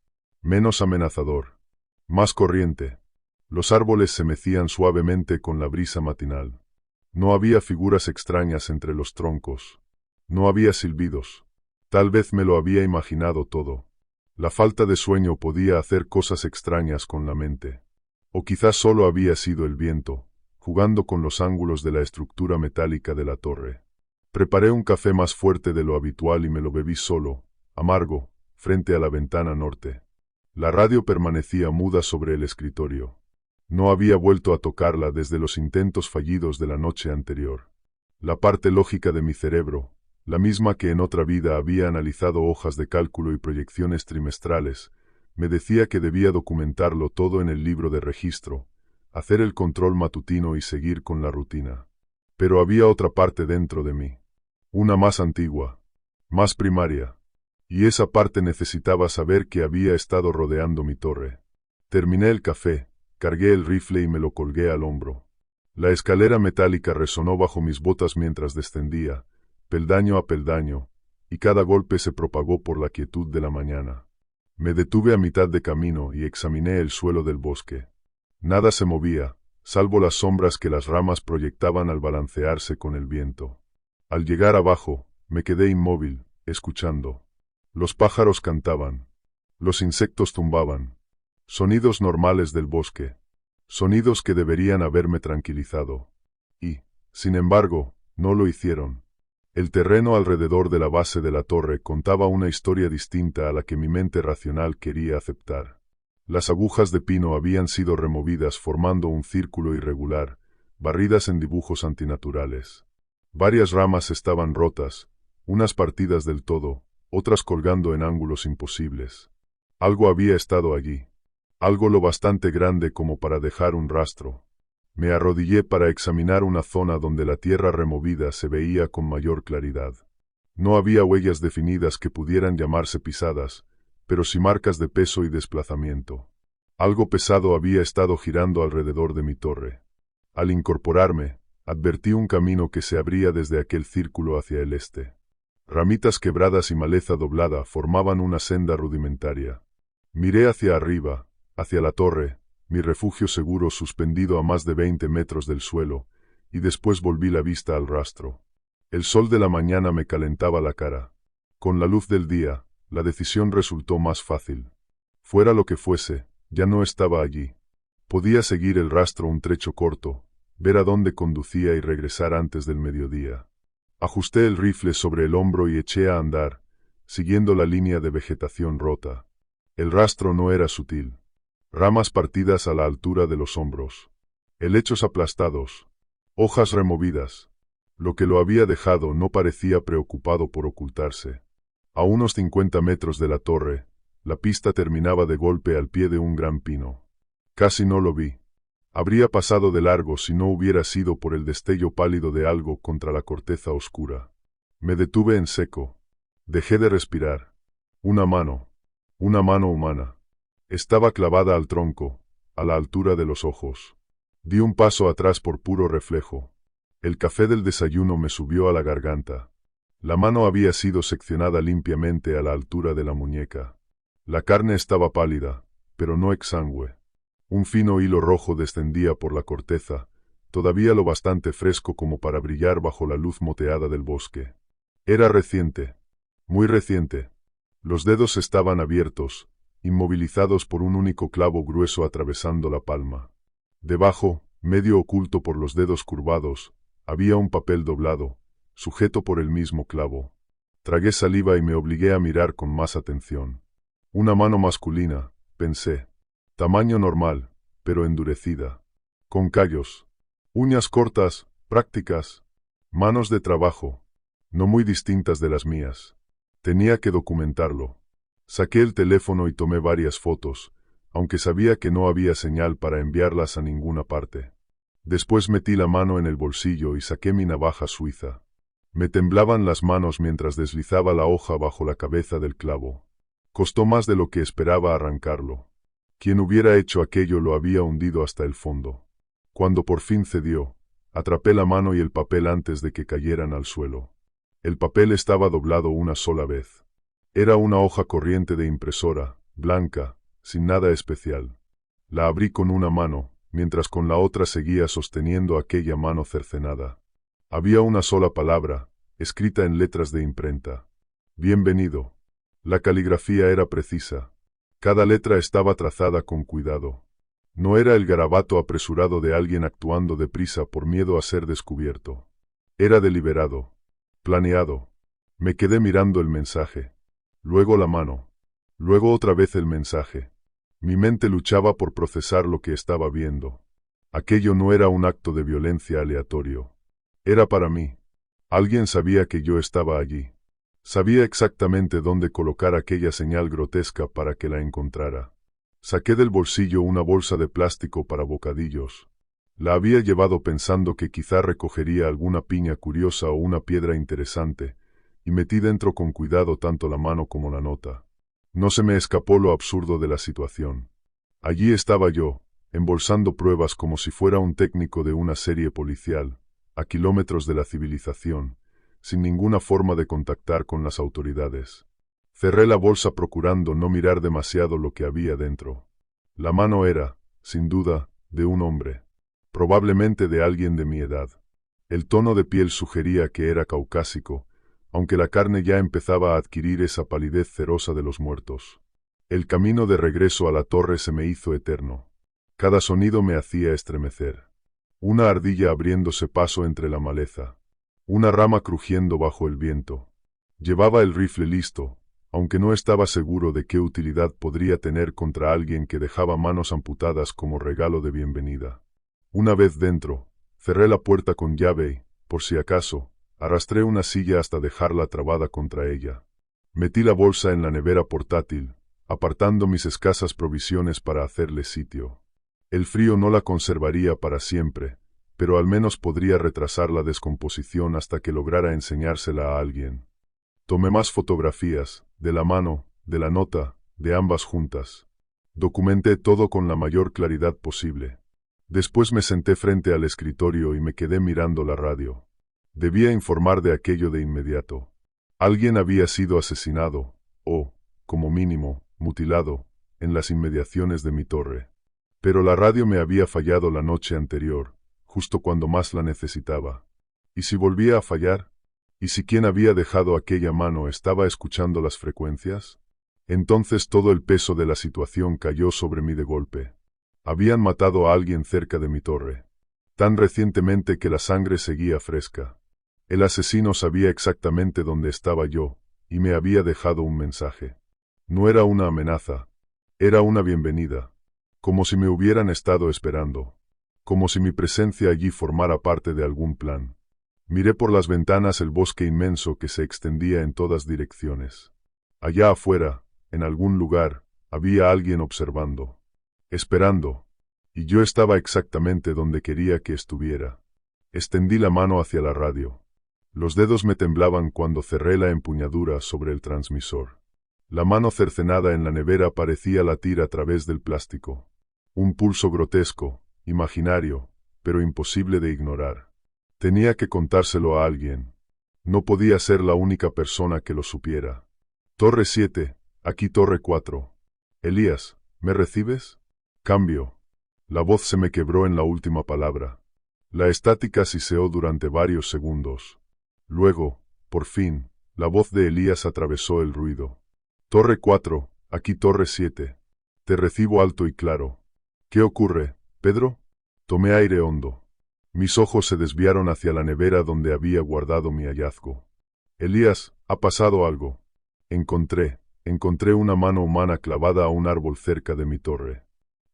Menos amenazador. Más corriente. Los árboles se mecían suavemente con la brisa matinal. No había figuras extrañas entre los troncos. No había silbidos. Tal vez me lo había imaginado todo. La falta de sueño podía hacer cosas extrañas con la mente. O quizás solo había sido el viento, jugando con los ángulos de la estructura metálica de la torre. Preparé un café más fuerte de lo habitual y me lo bebí solo, amargo, frente a la ventana norte. La radio permanecía muda sobre el escritorio. No había vuelto a tocarla desde los intentos fallidos de la noche anterior. La parte lógica de mi cerebro, la misma que en otra vida había analizado hojas de cálculo y proyecciones trimestrales, me decía que debía documentarlo todo en el libro de registro, hacer el control matutino y seguir con la rutina. Pero había otra parte dentro de mí. Una más antigua, más primaria. Y esa parte necesitaba saber que había estado rodeando mi torre. Terminé el café, cargué el rifle y me lo colgué al hombro. La escalera metálica resonó bajo mis botas mientras descendía, peldaño a peldaño, y cada golpe se propagó por la quietud de la mañana. Me detuve a mitad de camino y examiné el suelo del bosque. Nada se movía, salvo las sombras que las ramas proyectaban al balancearse con el viento. Al llegar abajo, me quedé inmóvil, escuchando. Los pájaros cantaban. Los insectos zumbaban. Sonidos normales del bosque. Sonidos que deberían haberme tranquilizado. Y, sin embargo, no lo hicieron. El terreno alrededor de la base de la torre contaba una historia distinta a la que mi mente racional quería aceptar. Las agujas de pino habían sido removidas formando un círculo irregular, barridas en dibujos antinaturales. Varias ramas estaban rotas, unas partidas del todo, otras colgando en ángulos imposibles. Algo había estado allí. Algo lo bastante grande como para dejar un rastro. Me arrodillé para examinar una zona donde la tierra removida se veía con mayor claridad. No había huellas definidas que pudieran llamarse pisadas, pero sí marcas de peso y desplazamiento. Algo pesado había estado girando alrededor de mi torre. Al incorporarme, advertí un camino que se abría desde aquel círculo hacia el este. Ramitas quebradas y maleza doblada formaban una senda rudimentaria. Miré hacia arriba, hacia la torre, mi refugio seguro suspendido a más de 20 metros del suelo, y después volví la vista al rastro. El sol de la mañana me calentaba la cara. Con la luz del día, la decisión resultó más fácil. Fuera lo que fuese, ya no estaba allí. Podía seguir el rastro un trecho corto, ver a dónde conducía y regresar antes del mediodía. Ajusté el rifle sobre el hombro y eché a andar, siguiendo la línea de vegetación rota. El rastro no era sutil. Ramas partidas a la altura de los hombros. Helechos aplastados. Hojas removidas. Lo que lo había dejado no parecía preocupado por ocultarse. A unos 50 metros de la torre, la pista terminaba de golpe al pie de un gran pino. Casi no lo vi. Habría pasado de largo si no hubiera sido por el destello pálido de algo contra la corteza oscura. Me detuve en seco. Dejé de respirar. Una mano humana. Estaba clavada al tronco, a la altura de los ojos. Di un paso atrás por puro reflejo. El café del desayuno me subió a la garganta. La mano había sido seccionada limpiamente a la altura de la muñeca. La carne estaba pálida, pero no exangüe. Un fino hilo rojo descendía por la corteza, todavía lo bastante fresco como para brillar bajo la luz moteada del bosque. Era reciente, muy reciente. Los dedos estaban abiertos, inmovilizados por un único clavo grueso atravesando la palma. Debajo, medio oculto por los dedos curvados, había un papel doblado, sujeto por el mismo clavo. Tragué saliva y me obligué a mirar con más atención. Una mano masculina, pensé. Tamaño normal, pero endurecida. Con callos. Uñas cortas, prácticas. Manos de trabajo. No muy distintas de las mías. Tenía que documentarlo. Saqué el teléfono y tomé varias fotos, aunque sabía que no había señal para enviarlas a ninguna parte. Después metí la mano en el bolsillo y saqué mi navaja suiza. Me temblaban las manos mientras deslizaba la hoja bajo la cabeza del clavo. Costó más de lo que esperaba arrancarlo. Quien hubiera hecho aquello lo había hundido hasta el fondo. Cuando por fin cedió, atrapé la mano y el papel antes de que cayeran al suelo. El papel estaba doblado una sola vez. Era una hoja corriente de impresora, blanca, sin nada especial. La abrí con una mano, mientras con la otra seguía sosteniendo aquella mano cercenada. Había una sola palabra, escrita en letras de imprenta. Bienvenido. La caligrafía era precisa. Cada letra estaba trazada con cuidado. No era el garabato apresurado de alguien actuando deprisa por miedo a ser descubierto. Era deliberado. Planeado. Me quedé mirando el mensaje. Luego la mano. Luego otra vez el mensaje. Mi mente luchaba por procesar lo que estaba viendo. Aquello no era un acto de violencia aleatorio. Era para mí. Alguien sabía que yo estaba allí. Sabía exactamente dónde colocar aquella señal grotesca para que la encontrara. Saqué del bolsillo una bolsa de plástico para bocadillos. La había llevado pensando que quizá recogería alguna piña curiosa o una piedra interesante, y metí dentro con cuidado tanto la mano como la nota. No se me escapó lo absurdo de la situación. Allí estaba yo, embolsando pruebas como si fuera un técnico de una serie policial, a kilómetros de la civilización, sin ninguna forma de contactar con las autoridades. Cerré la bolsa procurando no mirar demasiado lo que había dentro. La mano era, sin duda, de un hombre. Probablemente de alguien de mi edad. El tono de piel sugería que era caucásico, aunque la carne ya empezaba a adquirir esa palidez cerosa de los muertos. El camino de regreso a la torre se me hizo eterno. Cada sonido me hacía estremecer. Una ardilla abriéndose paso entre la maleza. Una rama crujiendo bajo el viento. Llevaba el rifle listo, aunque no estaba seguro de qué utilidad podría tener contra alguien que dejaba manos amputadas como regalo de bienvenida. Una vez dentro, cerré la puerta con llave y, por si acaso, arrastré una silla hasta dejarla trabada contra ella. Metí la bolsa en la nevera portátil, apartando mis escasas provisiones para hacerle sitio. El frío no la conservaría para siempre, pero al menos podría retrasar la descomposición hasta que lograra enseñársela a alguien. Tomé más fotografías, de la mano, de la nota, de ambas juntas. Documenté todo con la mayor claridad posible. Después me senté frente al escritorio y me quedé mirando la radio. Debía informar de aquello de inmediato. Alguien había sido asesinado, o, como mínimo, mutilado, en las inmediaciones de mi torre. Pero la radio me había fallado la noche anterior, justo cuando más la necesitaba. ¿Y si volvía a fallar? ¿Y si quien había dejado aquella mano estaba escuchando las frecuencias? Entonces todo el peso de la situación cayó sobre mí de golpe. Habían matado a alguien cerca de mi torre. Tan recientemente que la sangre seguía fresca. El asesino sabía exactamente dónde estaba yo, y me había dejado un mensaje. No era una amenaza. Era una bienvenida. Como si me hubieran estado esperando. Como si mi presencia allí formara parte de algún plan. Miré por las ventanas el bosque inmenso que se extendía en todas direcciones. Allá afuera, en algún lugar, había alguien observando. Esperando. Y yo estaba exactamente donde quería que estuviera. Extendí la mano hacia la radio. Los dedos me temblaban cuando cerré la empuñadura sobre el transmisor. La mano cercenada en la nevera parecía latir a través del plástico. Un pulso grotesco, imaginario, pero imposible de ignorar. Tenía que contárselo a alguien. No podía ser la única persona que lo supiera. Torre 7, aquí Torre 4. Elías, ¿me recibes? Cambio. La voz se me quebró en la última palabra. La estática siseó durante varios segundos. Luego, por fin, la voz de Elías atravesó el ruido. Torre 4, aquí Torre 7. Te recibo alto y claro. ¿Qué ocurre, Pedro? Tomé aire hondo. Mis ojos se desviaron hacia la nevera donde había guardado mi hallazgo. Elías, ha pasado algo. Encontré una mano humana clavada a un árbol cerca de mi torre.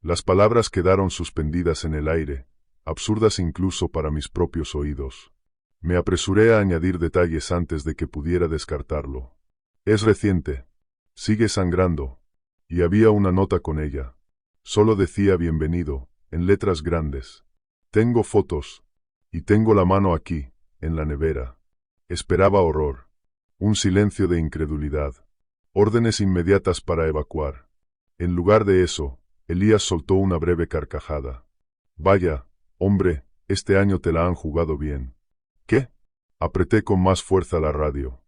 Las palabras quedaron suspendidas en el aire, absurdas incluso para mis propios oídos. Me apresuré a añadir detalles antes de que pudiera descartarlo. Es reciente. Sigue sangrando. Y había una nota con ella. Solo decía bienvenido, en letras grandes. Tengo fotos. Y tengo la mano aquí, en la nevera. Esperaba horror. Un silencio de incredulidad. Órdenes inmediatas para evacuar. En lugar de eso, Elías soltó una breve carcajada. Vaya, hombre, este año te la han jugado bien. ¿Qué? Apreté con más fuerza la radio.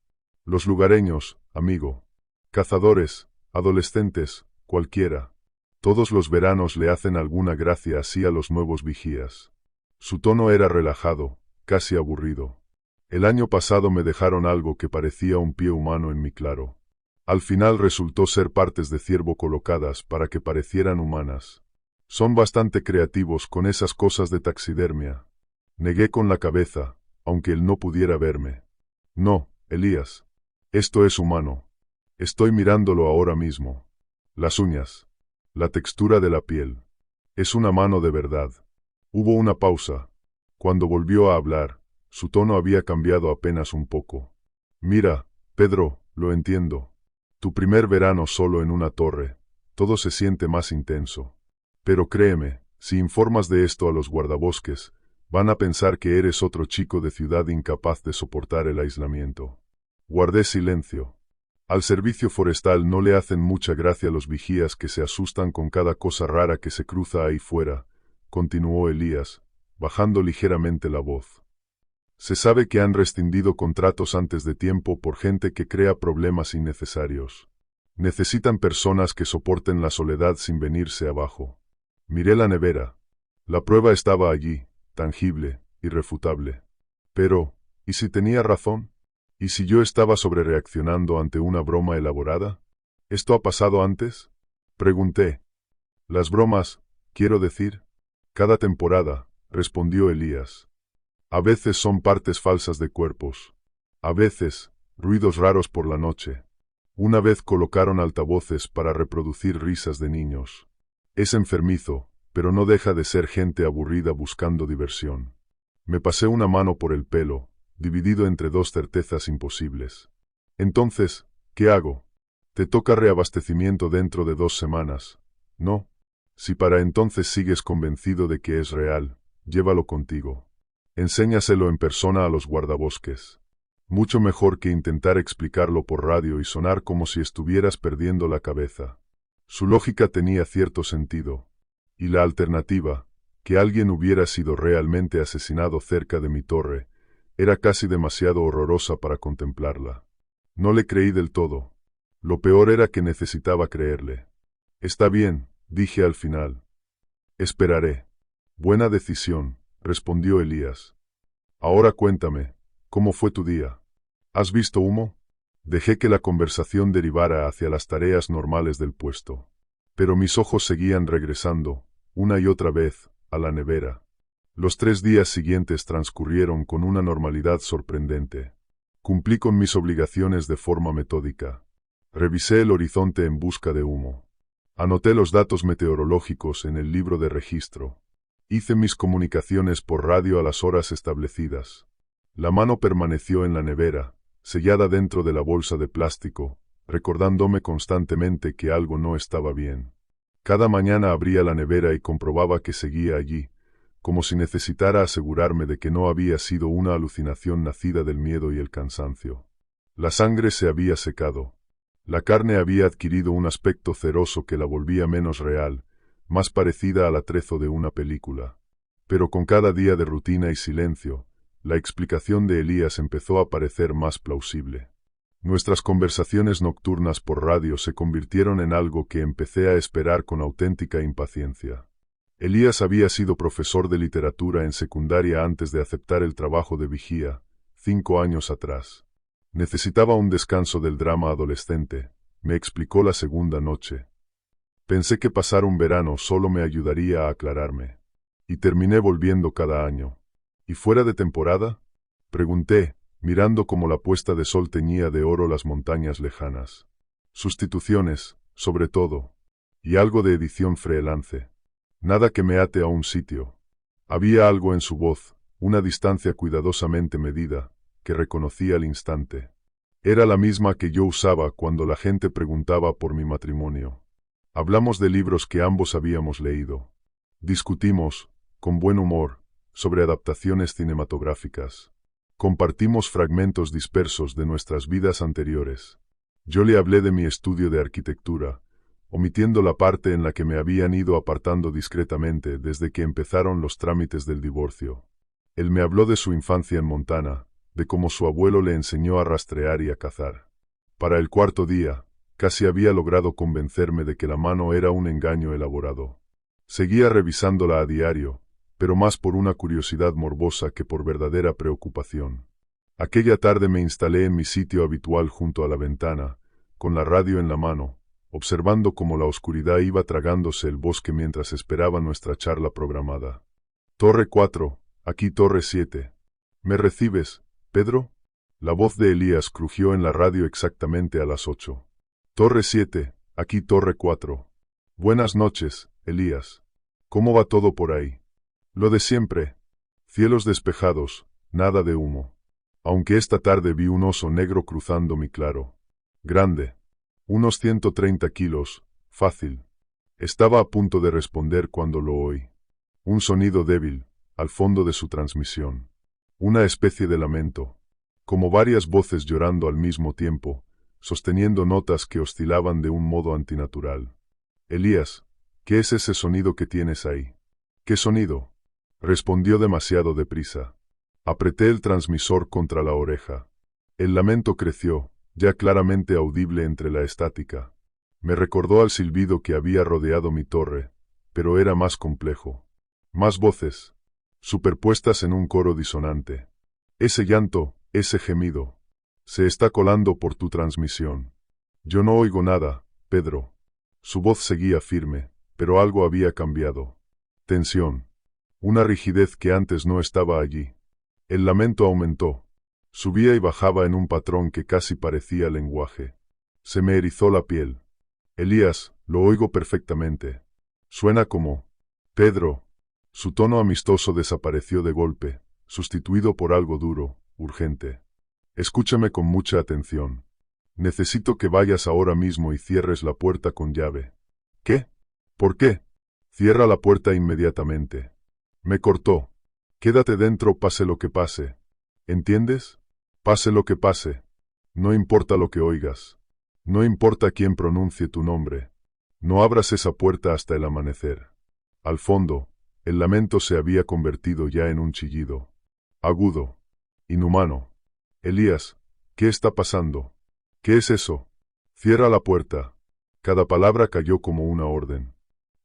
Los lugareños, amigo. Cazadores, adolescentes, cualquiera. Todos los veranos le hacen alguna gracia así a los nuevos vigías. Su tono era relajado, casi aburrido. El año pasado me dejaron algo que parecía un pie humano en mi claro. Al final resultó ser partes de ciervo colocadas para que parecieran humanas. Son bastante creativos con esas cosas de taxidermia. Negué con la cabeza, aunque él no pudiera verme. No, Elías. Esto es humano. Estoy mirándolo ahora mismo. Las uñas. La textura de la piel. Es una mano de verdad. Hubo una pausa. Cuando volvió a hablar, su tono había cambiado apenas un poco. Mira, Pedro, lo entiendo. Tu primer verano solo en una torre, todo se siente más intenso. Pero créeme, si informas de esto a los guardabosques, van a pensar que eres otro chico de ciudad incapaz de soportar el aislamiento. Guardé silencio. Al servicio forestal no le hacen mucha gracia los vigías que se asustan con cada cosa rara que se cruza ahí fuera, continuó Elías, bajando ligeramente la voz. Se sabe que han rescindido contratos antes de tiempo por gente que crea problemas innecesarios. Necesitan personas que soporten la soledad sin venirse abajo. Miré la nevera. La prueba estaba allí, tangible, irrefutable. Pero, ¿y si tenía razón? ¿Y si yo estaba sobrereaccionando ante una broma elaborada? ¿Esto ha pasado antes? Pregunté. Las bromas, quiero decir. Cada temporada, respondió Elías. A veces son partes falsas de cuerpos. A veces, ruidos raros por la noche. Una vez colocaron altavoces para reproducir risas de niños. Es enfermizo, pero no deja de ser gente aburrida buscando diversión. Me pasé una mano por el pelo, dividido entre dos certezas imposibles. Entonces, ¿qué hago? Te toca reabastecimiento dentro de 2 semanas, ¿no? Si para entonces sigues convencido de que es real, llévalo contigo. Enséñaselo en persona a los guardabosques. Mucho mejor que intentar explicarlo por radio y sonar como si estuvieras perdiendo la cabeza. Su lógica tenía cierto sentido. Y la alternativa, que alguien hubiera sido realmente asesinado cerca de mi torre, era casi demasiado horrorosa para contemplarla. No le creí del todo. Lo peor era que necesitaba creerle. Está bien, dije al final. Esperaré. Buena decisión, respondió Elías. Ahora cuéntame, ¿cómo fue tu día? ¿Has visto humo? Dejé que la conversación derivara hacia las tareas normales del puesto. Pero mis ojos seguían regresando, una y otra vez, a la nevera. Los 3 días siguientes transcurrieron con una normalidad sorprendente. Cumplí con mis obligaciones de forma metódica. Revisé el horizonte en busca de humo. Anoté los datos meteorológicos en el libro de registro. Hice mis comunicaciones por radio a las horas establecidas. La mano permaneció en la nevera, sellada dentro de la bolsa de plástico, recordándome constantemente que algo no estaba bien. Cada mañana abría la nevera y comprobaba que seguía allí, como si necesitara asegurarme de que no había sido una alucinación nacida del miedo y el cansancio. La sangre se había secado. La carne había adquirido un aspecto ceroso que la volvía menos real, más parecida al atrezo de una película. Pero con cada día de rutina y silencio, la explicación de Elías empezó a parecer más plausible. Nuestras conversaciones nocturnas por radio se convirtieron en algo que empecé a esperar con auténtica impaciencia. Elías había sido profesor de literatura en secundaria antes de aceptar el trabajo de vigía, 5 años atrás. Necesitaba un descanso del drama adolescente, me explicó la segunda noche. Pensé que pasar un verano solo me ayudaría a aclararme. Y terminé volviendo cada año. ¿Y fuera de temporada? Pregunté, mirando cómo la puesta de sol teñía de oro las montañas lejanas. Sustituciones, sobre todo. Y algo de edición freelance. Nada que me ate a un sitio. Había algo en su voz, una distancia cuidadosamente medida, que reconocí al instante. Era la misma que yo usaba cuando la gente preguntaba por mi matrimonio. Hablamos de libros que ambos habíamos leído. Discutimos, con buen humor, sobre adaptaciones cinematográficas. Compartimos fragmentos dispersos de nuestras vidas anteriores. Yo le hablé de mi estudio de arquitectura, omitiendo la parte en la que me habían ido apartando discretamente desde que empezaron los trámites del divorcio. Él me habló de su infancia en Montana, de cómo su abuelo le enseñó a rastrear y a cazar. Para el cuarto día, casi había logrado convencerme de que la mano era un engaño elaborado. Seguía revisándola a diario, pero más por una curiosidad morbosa que por verdadera preocupación. Aquella tarde me instalé en mi sitio habitual junto a la ventana, con la radio en la mano, observando cómo la oscuridad iba tragándose el bosque mientras esperaba nuestra charla programada. Torre 4, aquí Torre 7. ¿Me recibes, Pedro? La voz de Elías crujió en la radio exactamente a las 8. Torre 7, aquí Torre 4. Buenas noches, Elías. ¿Cómo va todo por ahí? Lo de siempre. Cielos despejados, nada de humo. Aunque esta tarde vi un oso negro cruzando mi claro. Grande. Unos 130 kilos, fácil. Estaba a punto de responder cuando lo oí. Un sonido débil, al fondo de su transmisión. Una especie de lamento. Como varias voces llorando al mismo tiempo, sosteniendo notas que oscilaban de un modo antinatural. Elías, ¿qué es ese sonido que tienes ahí? ¿Qué sonido? Respondió demasiado deprisa. Apreté el transmisor contra la oreja. El lamento creció, ya claramente audible entre la estática. Me recordó al silbido que había rodeado mi torre, pero era más complejo. Más voces, superpuestas en un coro disonante. Ese llanto, ese gemido, se está colando por tu transmisión. Yo no oigo nada, Pedro. Su voz seguía firme, pero algo había cambiado. Tensión. Una rigidez que antes no estaba allí. El lamento aumentó. Subía y bajaba en un patrón que casi parecía lenguaje. Se me erizó la piel. Elías, lo oigo perfectamente. Suena como... Pedro. Su tono amistoso desapareció de golpe, sustituido por algo duro, urgente. Escúchame con mucha atención. Necesito que vayas ahora mismo y cierres la puerta con llave. ¿Qué? ¿Por qué? Cierra la puerta inmediatamente. Me cortó. Quédate dentro pase lo que pase. ¿Entiendes? Pase lo que pase. No importa lo que oigas. No importa quién pronuncie tu nombre. No abras esa puerta hasta el amanecer. Al fondo, el lamento se había convertido ya en un chillido. Agudo. Inhumano. Elías, ¿qué está pasando? ¿Qué es eso? Cierra la puerta. Cada palabra cayó como una orden.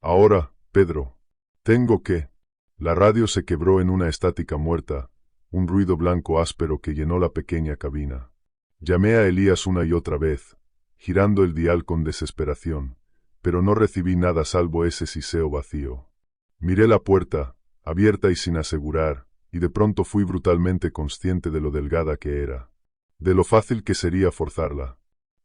Ahora, Pedro. Tengo que... La radio se quebró en una estática muerta, un ruido blanco áspero que llenó la pequeña cabina. Llamé a Elías una y otra vez, girando el dial con desesperación, pero no recibí nada salvo ese siseo vacío. Miré la puerta, abierta y sin asegurar, y de pronto fui brutalmente consciente de lo delgada que era, de lo fácil que sería forzarla.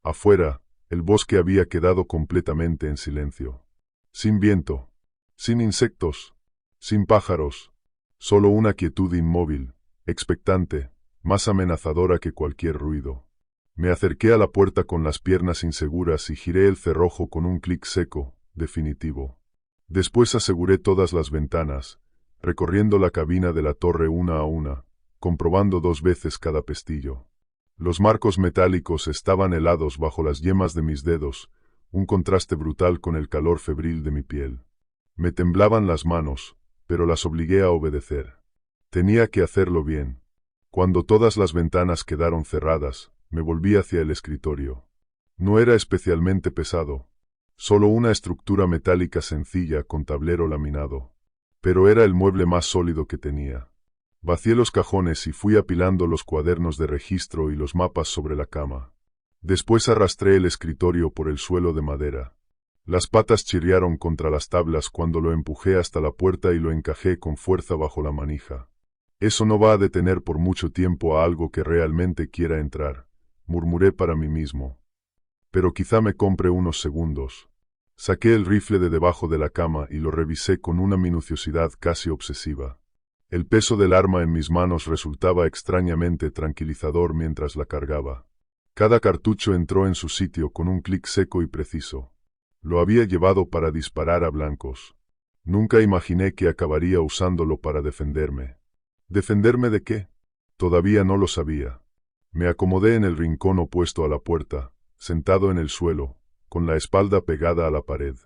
Afuera, el bosque había quedado completamente en silencio. Sin viento, sin insectos, sin pájaros, solo una quietud inmóvil, expectante, más amenazadora que cualquier ruido. Me acerqué a la puerta con las piernas inseguras y giré el cerrojo con un clic seco, definitivo. Después aseguré todas las ventanas, recorriendo la cabina de la torre una a una, comprobando 2 veces cada pestillo. Los marcos metálicos estaban helados bajo las yemas de mis dedos, un contraste brutal con el calor febril de mi piel. Me temblaban las manos, pero las obligué a obedecer. Tenía que hacerlo bien. Cuando todas las ventanas quedaron cerradas, me volví hacia el escritorio. No era especialmente pesado, solo una estructura metálica sencilla con tablero laminado. Pero era el mueble más sólido que tenía. Vacié los cajones y fui apilando los cuadernos de registro y los mapas sobre la cama. Después arrastré el escritorio por el suelo de madera. Las patas chirriaron contra las tablas cuando lo empujé hasta la puerta y lo encajé con fuerza bajo la manija. Eso no va a detener por mucho tiempo a algo que realmente quiera entrar, murmuré para mí mismo. Pero quizá me compre unos segundos. Saqué el rifle de debajo de la cama y lo revisé con una minuciosidad casi obsesiva. El peso del arma en mis manos resultaba extrañamente tranquilizador mientras la cargaba. Cada cartucho entró en su sitio con un clic seco y preciso. Lo había llevado para disparar a blancos. Nunca imaginé que acabaría usándolo para defenderme. ¿Defenderme de qué? Todavía no lo sabía. Me acomodé en el rincón opuesto a la puerta, sentado en el suelo, con la espalda pegada a la pared.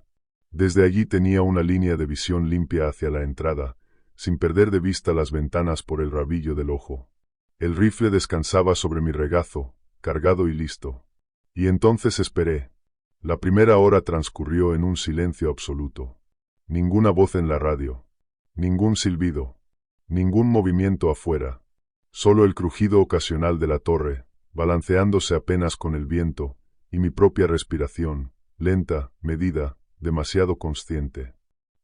Desde allí tenía una línea de visión limpia hacia la entrada, sin perder de vista las ventanas por el rabillo del ojo. El rifle descansaba sobre mi regazo, cargado y listo. Y entonces esperé. La primera hora transcurrió en un silencio absoluto. Ninguna voz en la radio. Ningún silbido. Ningún movimiento afuera. Solo el crujido ocasional de la torre, balanceándose apenas con el viento, y mi propia respiración, lenta, medida, demasiado consciente.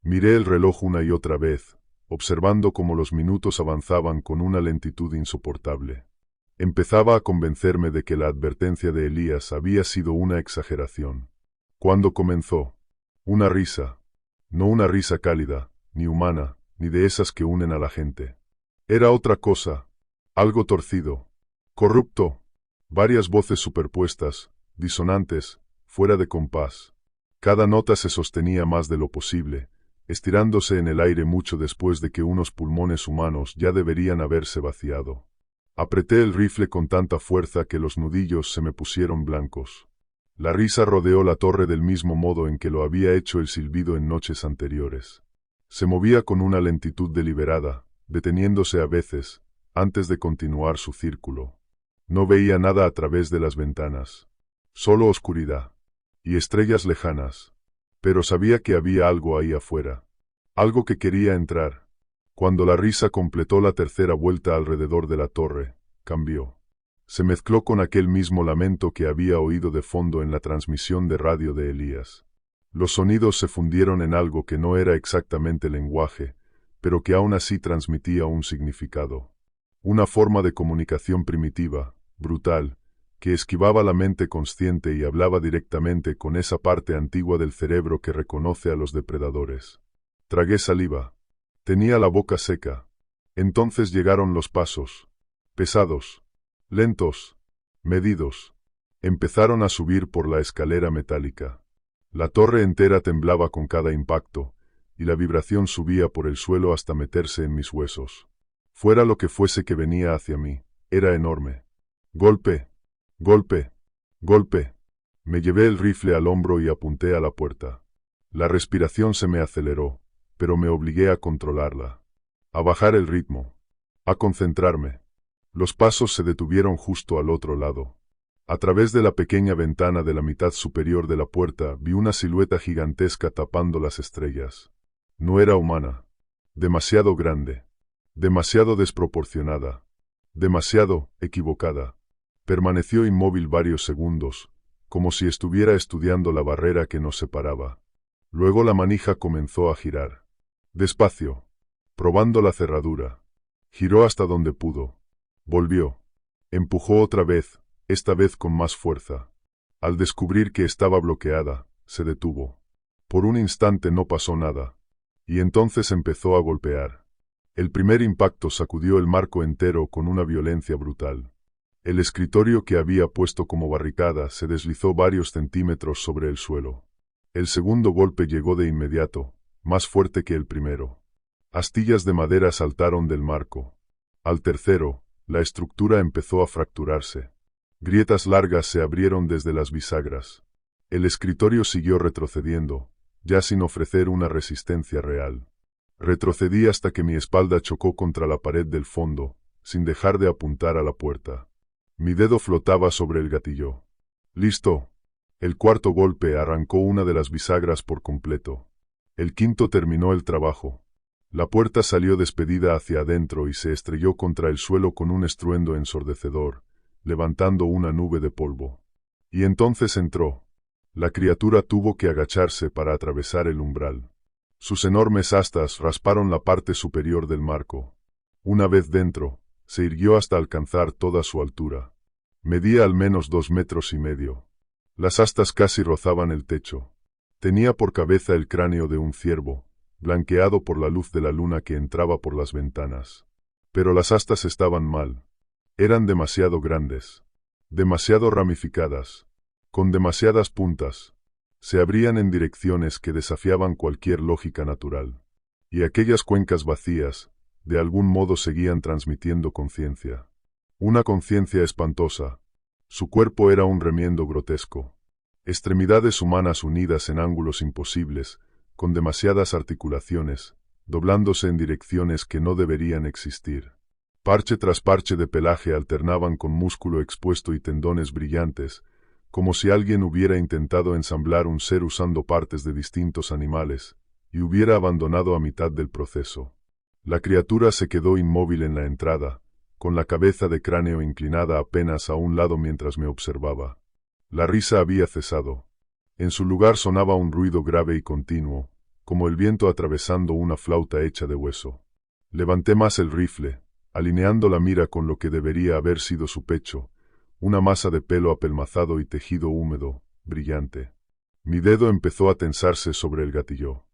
Miré el reloj una y otra vez, observando cómo los minutos avanzaban con una lentitud insoportable. Empezaba a convencerme de que la advertencia de Elías había sido una exageración. ¿Cuándo comenzó? Una risa. No una risa cálida, ni humana, ni de esas que unen a la gente. Era otra cosa, algo torcido, corrupto, varias voces superpuestas, disonantes, fuera de compás. Cada nota se sostenía más de lo posible, estirándose en el aire mucho después de que unos pulmones humanos ya deberían haberse vaciado. Apreté el rifle con tanta fuerza que los nudillos se me pusieron blancos. La risa rodeó la torre del mismo modo en que lo había hecho el silbido en noches anteriores. Se movía con una lentitud deliberada, deteniéndose a veces, antes de continuar su círculo. No veía nada a través de las ventanas. Solo oscuridad. Y estrellas lejanas. Pero sabía que había algo ahí afuera. Algo que quería entrar. Cuando la risa completó la tercera vuelta alrededor de la torre, cambió. Se mezcló con aquel mismo lamento que había oído de fondo en la transmisión de radio de Elías. Los sonidos se fundieron en algo que no era exactamente lenguaje, pero que aún así transmitía un significado. Una forma de comunicación primitiva, brutal, que esquivaba la mente consciente y hablaba directamente con esa parte antigua del cerebro que reconoce a los depredadores. Tragué saliva. Tenía la boca seca. Entonces llegaron los pasos. Pesados. Lentos. Medidos. Empezaron a subir por la escalera metálica. La torre entera temblaba con cada impacto, y la vibración subía por el suelo hasta meterse en mis huesos. Fuera lo que fuese que venía hacia mí, era enorme. Golpe. Golpe. Golpe. Me llevé el rifle al hombro y apunté a la puerta. La respiración se me aceleró, pero me obligué a controlarla. A bajar el ritmo. A concentrarme. Los pasos se detuvieron justo al otro lado. A través de la pequeña ventana de la mitad superior de la puerta vi una silueta gigantesca tapando las estrellas. No era humana. Demasiado grande. Demasiado desproporcionada. Demasiado equivocada. Permaneció inmóvil varios segundos, como si estuviera estudiando la barrera que nos separaba. Luego la manija comenzó a girar. Despacio. Probando la cerradura. Giró hasta donde pudo. Volvió. Empujó otra vez, esta vez con más fuerza. Al descubrir que estaba bloqueada, se detuvo. Por un instante no pasó nada. Y entonces empezó a golpear. El primer impacto sacudió el marco entero con una violencia brutal. El escritorio que había puesto como barricada se deslizó varios centímetros sobre el suelo. El segundo golpe llegó de inmediato, más fuerte que el primero. Astillas de madera saltaron del marco. Al tercero, la estructura empezó a fracturarse. Grietas largas se abrieron desde las bisagras. El escritorio siguió retrocediendo, ya sin ofrecer una resistencia real. Retrocedí hasta que mi espalda chocó contra la pared del fondo, sin dejar de apuntar a la puerta. Mi dedo flotaba sobre el gatillo. ¡Listo! El cuarto golpe arrancó una de las bisagras por completo. El quinto terminó el trabajo. La puerta salió despedida hacia adentro y se estrelló contra el suelo con un estruendo ensordecedor, levantando una nube de polvo. Y entonces entró. La criatura tuvo que agacharse para atravesar el umbral. Sus enormes astas rasparon la parte superior del marco. Una vez dentro, se irguió hasta alcanzar toda su altura. Medía al menos 2,5 metros. Las astas casi rozaban el techo. Tenía por cabeza el cráneo de un ciervo, blanqueado por la luz de la luna que entraba por las ventanas. Pero las astas estaban mal. Eran demasiado grandes, demasiado ramificadas, con demasiadas puntas. Se abrían en direcciones que desafiaban cualquier lógica natural. Y aquellas cuencas vacías, de algún modo seguían transmitiendo conciencia. Una conciencia espantosa. Su cuerpo era un remiendo grotesco. Extremidades humanas unidas en ángulos imposibles, con demasiadas articulaciones, doblándose en direcciones que no deberían existir. Parche tras parche de pelaje alternaban con músculo expuesto y tendones brillantes, como si alguien hubiera intentado ensamblar un ser usando partes de distintos animales, y hubiera abandonado a mitad del proceso. La criatura se quedó inmóvil en la entrada, con la cabeza de cráneo inclinada apenas a un lado mientras me observaba. La risa había cesado. En su lugar sonaba un ruido grave y continuo, como el viento atravesando una flauta hecha de hueso. Levanté más el rifle, alineando la mira con lo que debería haber sido su pecho, una masa de pelo apelmazado y tejido húmedo, brillante. Mi dedo empezó a tensarse sobre el gatillo.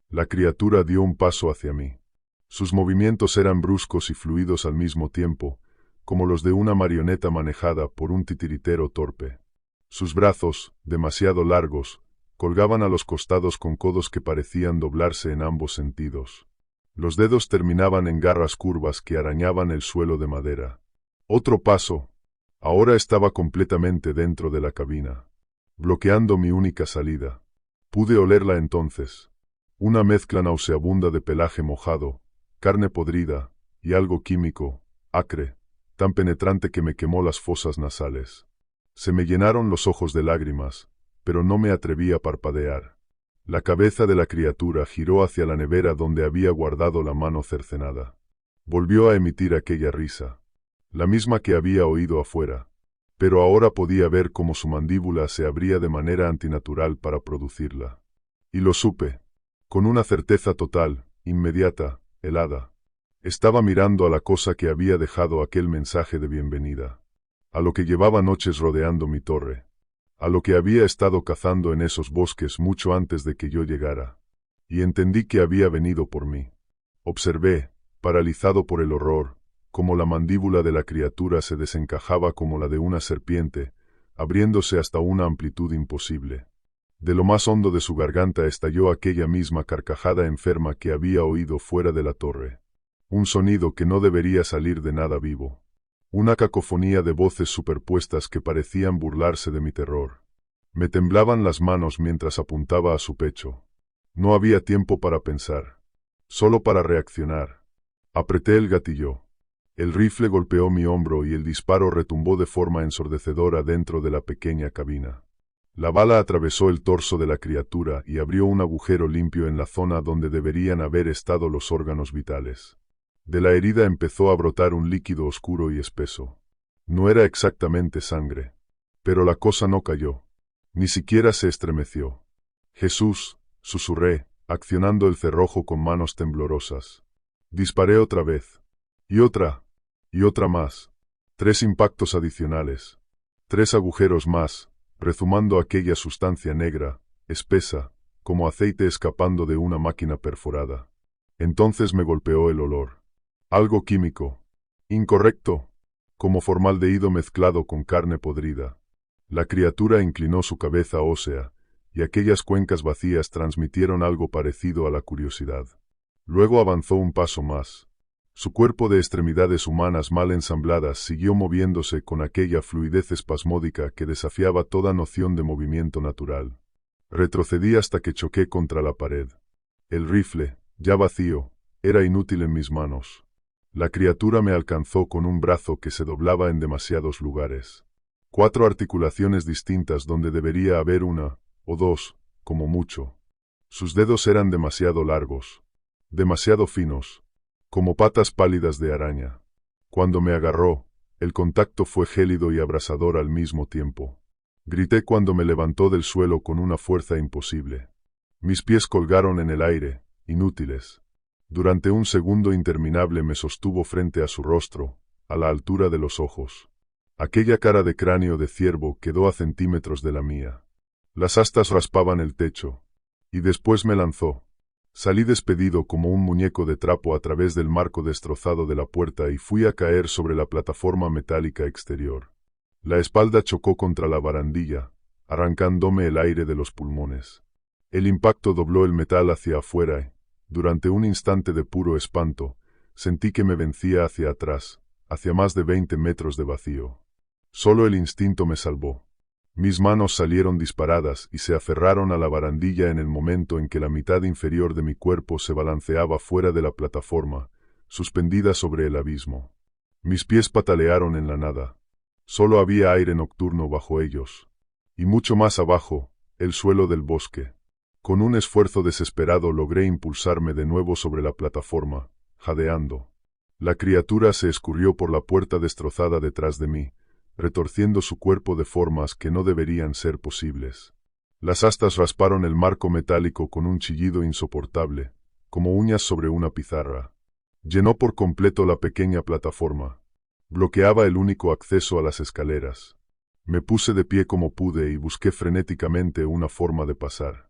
La criatura dio un paso hacia mí. Sus movimientos eran bruscos y fluidos al mismo tiempo, como los de una marioneta manejada por un titiritero torpe. Sus brazos, demasiado largos, colgaban a los costados con codos que parecían doblarse en ambos sentidos. Los dedos terminaban en garras curvas que arañaban el suelo de madera. Otro paso. Ahora estaba completamente dentro de la cabina, bloqueando mi única salida. Pude olerla entonces. Una mezcla nauseabunda de pelaje mojado, carne podrida, y algo químico, acre, tan penetrante que me quemó las fosas nasales. Se me llenaron los ojos de lágrimas, pero no me atreví a parpadear. La cabeza de la criatura giró hacia la nevera donde había guardado la mano cercenada. Volvió a emitir aquella risa, la misma que había oído afuera, pero ahora podía ver cómo su mandíbula se abría de manera antinatural para producirla. Y lo supe, con una certeza total, inmediata, helada. Estaba mirando a la cosa que había dejado aquel mensaje de bienvenida, a lo que llevaba noches rodeando mi torre, a lo que había estado cazando en esos bosques mucho antes de que yo llegara, y entendí que había venido por mí. Observé, paralizado por el horror, cómo la mandíbula de la criatura se desencajaba como la de una serpiente, abriéndose hasta una amplitud imposible. De lo más hondo de su garganta estalló aquella misma carcajada enferma que había oído fuera de la torre. Un sonido que no debería salir de nada vivo. Una cacofonía de voces superpuestas que parecían burlarse de mi terror. Me temblaban las manos mientras apuntaba a su pecho. No había tiempo para pensar, solo para reaccionar. Apreté el gatillo. El rifle golpeó mi hombro y el disparo retumbó de forma ensordecedora dentro de la pequeña cabina. La bala atravesó el torso de la criatura y abrió un agujero limpio en la zona donde deberían haber estado los órganos vitales. De la herida empezó a brotar un líquido oscuro y espeso. No era exactamente sangre. Pero la cosa no cayó. Ni siquiera se estremeció. Jesús, susurré, accionando el cerrojo con manos temblorosas. Disparé otra vez. Y otra más. 3 impactos adicionales. 3 agujeros más, rezumando aquella sustancia negra, espesa, como aceite escapando de una máquina perforada. Entonces me golpeó el olor. Algo químico. Incorrecto. Como formaldehído mezclado con carne podrida. La criatura inclinó su cabeza ósea, y aquellas cuencas vacías transmitieron algo parecido a la curiosidad. Luego avanzó un paso más. Su cuerpo de extremidades humanas mal ensambladas siguió moviéndose con aquella fluidez espasmódica que desafiaba toda noción de movimiento natural. Retrocedí hasta que choqué contra la pared. El rifle, ya vacío, era inútil en mis manos. La criatura me alcanzó con un brazo que se doblaba en demasiados lugares. 4 articulaciones distintas donde debería haber una, o 2, como mucho. Sus dedos eran demasiado largos, demasiado finos, como patas pálidas de araña. Cuando me agarró, el contacto fue gélido y abrasador al mismo tiempo. Grité cuando me levantó del suelo con una fuerza imposible. Mis pies colgaron en el aire, inútiles. Durante un segundo interminable me sostuvo frente a su rostro, a la altura de los ojos. Aquella cara de cráneo de ciervo quedó a centímetros de la mía. Las astas raspaban el techo. Y después me lanzó. Salí despedido como un muñeco de trapo a través del marco destrozado de la puerta y fui a caer sobre la plataforma metálica exterior. La espalda chocó contra la barandilla, arrancándome el aire de los pulmones. El impacto dobló el metal hacia afuera y, durante un instante de puro espanto, sentí que me vencía hacia atrás, hacia más de 20 metros de vacío. Solo el instinto me salvó. Mis manos salieron disparadas y se aferraron a la barandilla en el momento en que la mitad inferior de mi cuerpo se balanceaba fuera de la plataforma, suspendida sobre el abismo. Mis pies patalearon en la nada. Solo había aire nocturno bajo ellos. Y mucho más abajo, el suelo del bosque. Con un esfuerzo desesperado logré impulsarme de nuevo sobre la plataforma, jadeando. La criatura se escurrió por la puerta destrozada detrás de mí, retorciendo su cuerpo de formas que no deberían ser posibles. Las astas rasparon el marco metálico con un chillido insoportable, como uñas sobre una pizarra. Llenó por completo la pequeña plataforma. Bloqueaba el único acceso a las escaleras. Me puse de pie como pude y busqué frenéticamente una forma de pasar.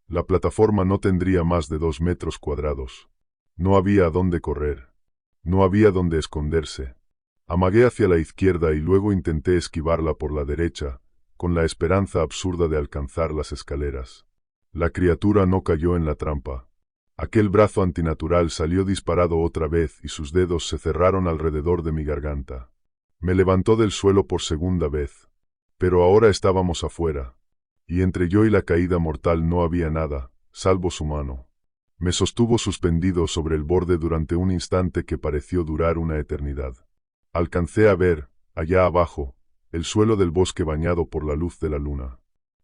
La plataforma no tendría más de 2 metros cuadrados. No había a dónde correr. No había dónde esconderse. Amagué hacia la izquierda y luego intenté esquivarla por la derecha, con la esperanza absurda de alcanzar las escaleras. La criatura no cayó en la trampa. Aquel brazo antinatural salió disparado otra vez y sus dedos se cerraron alrededor de mi garganta. Me levantó del suelo por segunda vez. Pero ahora estábamos afuera. Y entre yo y la caída mortal no había nada, salvo su mano. Me sostuvo suspendido sobre el borde durante un instante que pareció durar una eternidad. Alcancé a ver, allá abajo, el suelo del bosque bañado por la luz de la luna.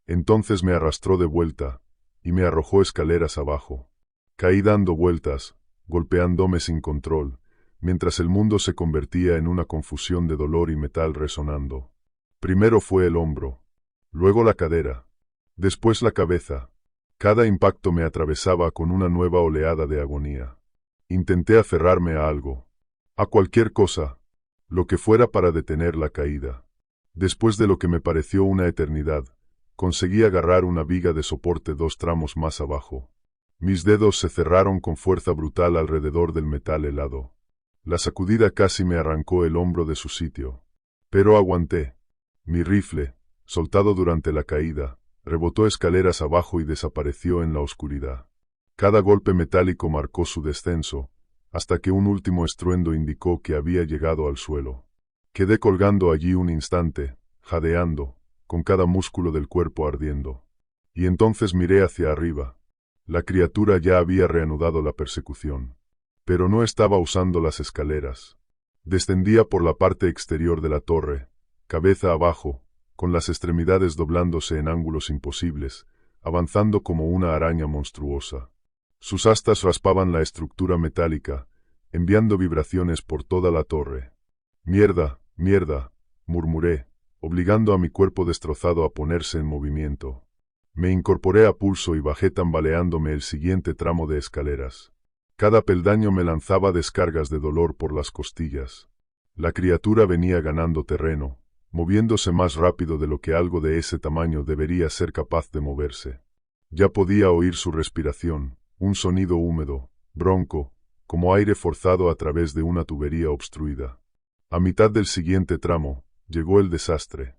Entonces me arrastró de vuelta, y me arrojó escaleras abajo. Caí dando vueltas, golpeándome sin control, mientras el mundo se convertía en una confusión de dolor y metal resonando. Primero fue el hombro, luego la cadera, después la cabeza. Cada impacto me atravesaba con una nueva oleada de agonía. Intenté aferrarme a algo, a cualquier cosa, lo que fuera para detener la caída. Después de lo que me pareció una eternidad, conseguí agarrar una viga de soporte 2 tramos más abajo. Mis dedos se cerraron con fuerza brutal alrededor del metal helado. La sacudida casi me arrancó el hombro de su sitio. Pero aguanté. Mi rifle, soltado durante la caída, rebotó escaleras abajo y desapareció en la oscuridad. Cada golpe metálico marcó su descenso, hasta que un último estruendo indicó que había llegado al suelo. Quedé colgando allí un instante, jadeando, con cada músculo del cuerpo ardiendo. Y entonces miré hacia arriba. La criatura ya había reanudado la persecución. Pero no estaba usando las escaleras. Descendía por la parte exterior de la torre, cabeza abajo, con las extremidades doblándose en ángulos imposibles, avanzando como una araña monstruosa. Sus astas raspaban la estructura metálica, enviando vibraciones por toda la torre. «Mierda, mierda», murmuré, obligando a mi cuerpo destrozado a ponerse en movimiento. Me incorporé a pulso y bajé tambaleándome el siguiente tramo de escaleras. Cada peldaño me lanzaba descargas de dolor por las costillas. La criatura venía ganando terreno, moviéndose más rápido de lo que algo de ese tamaño debería ser capaz de moverse. Ya podía oír su respiración, un sonido húmedo, bronco, como aire forzado a través de una tubería obstruida. A mitad del siguiente tramo, llegó el desastre.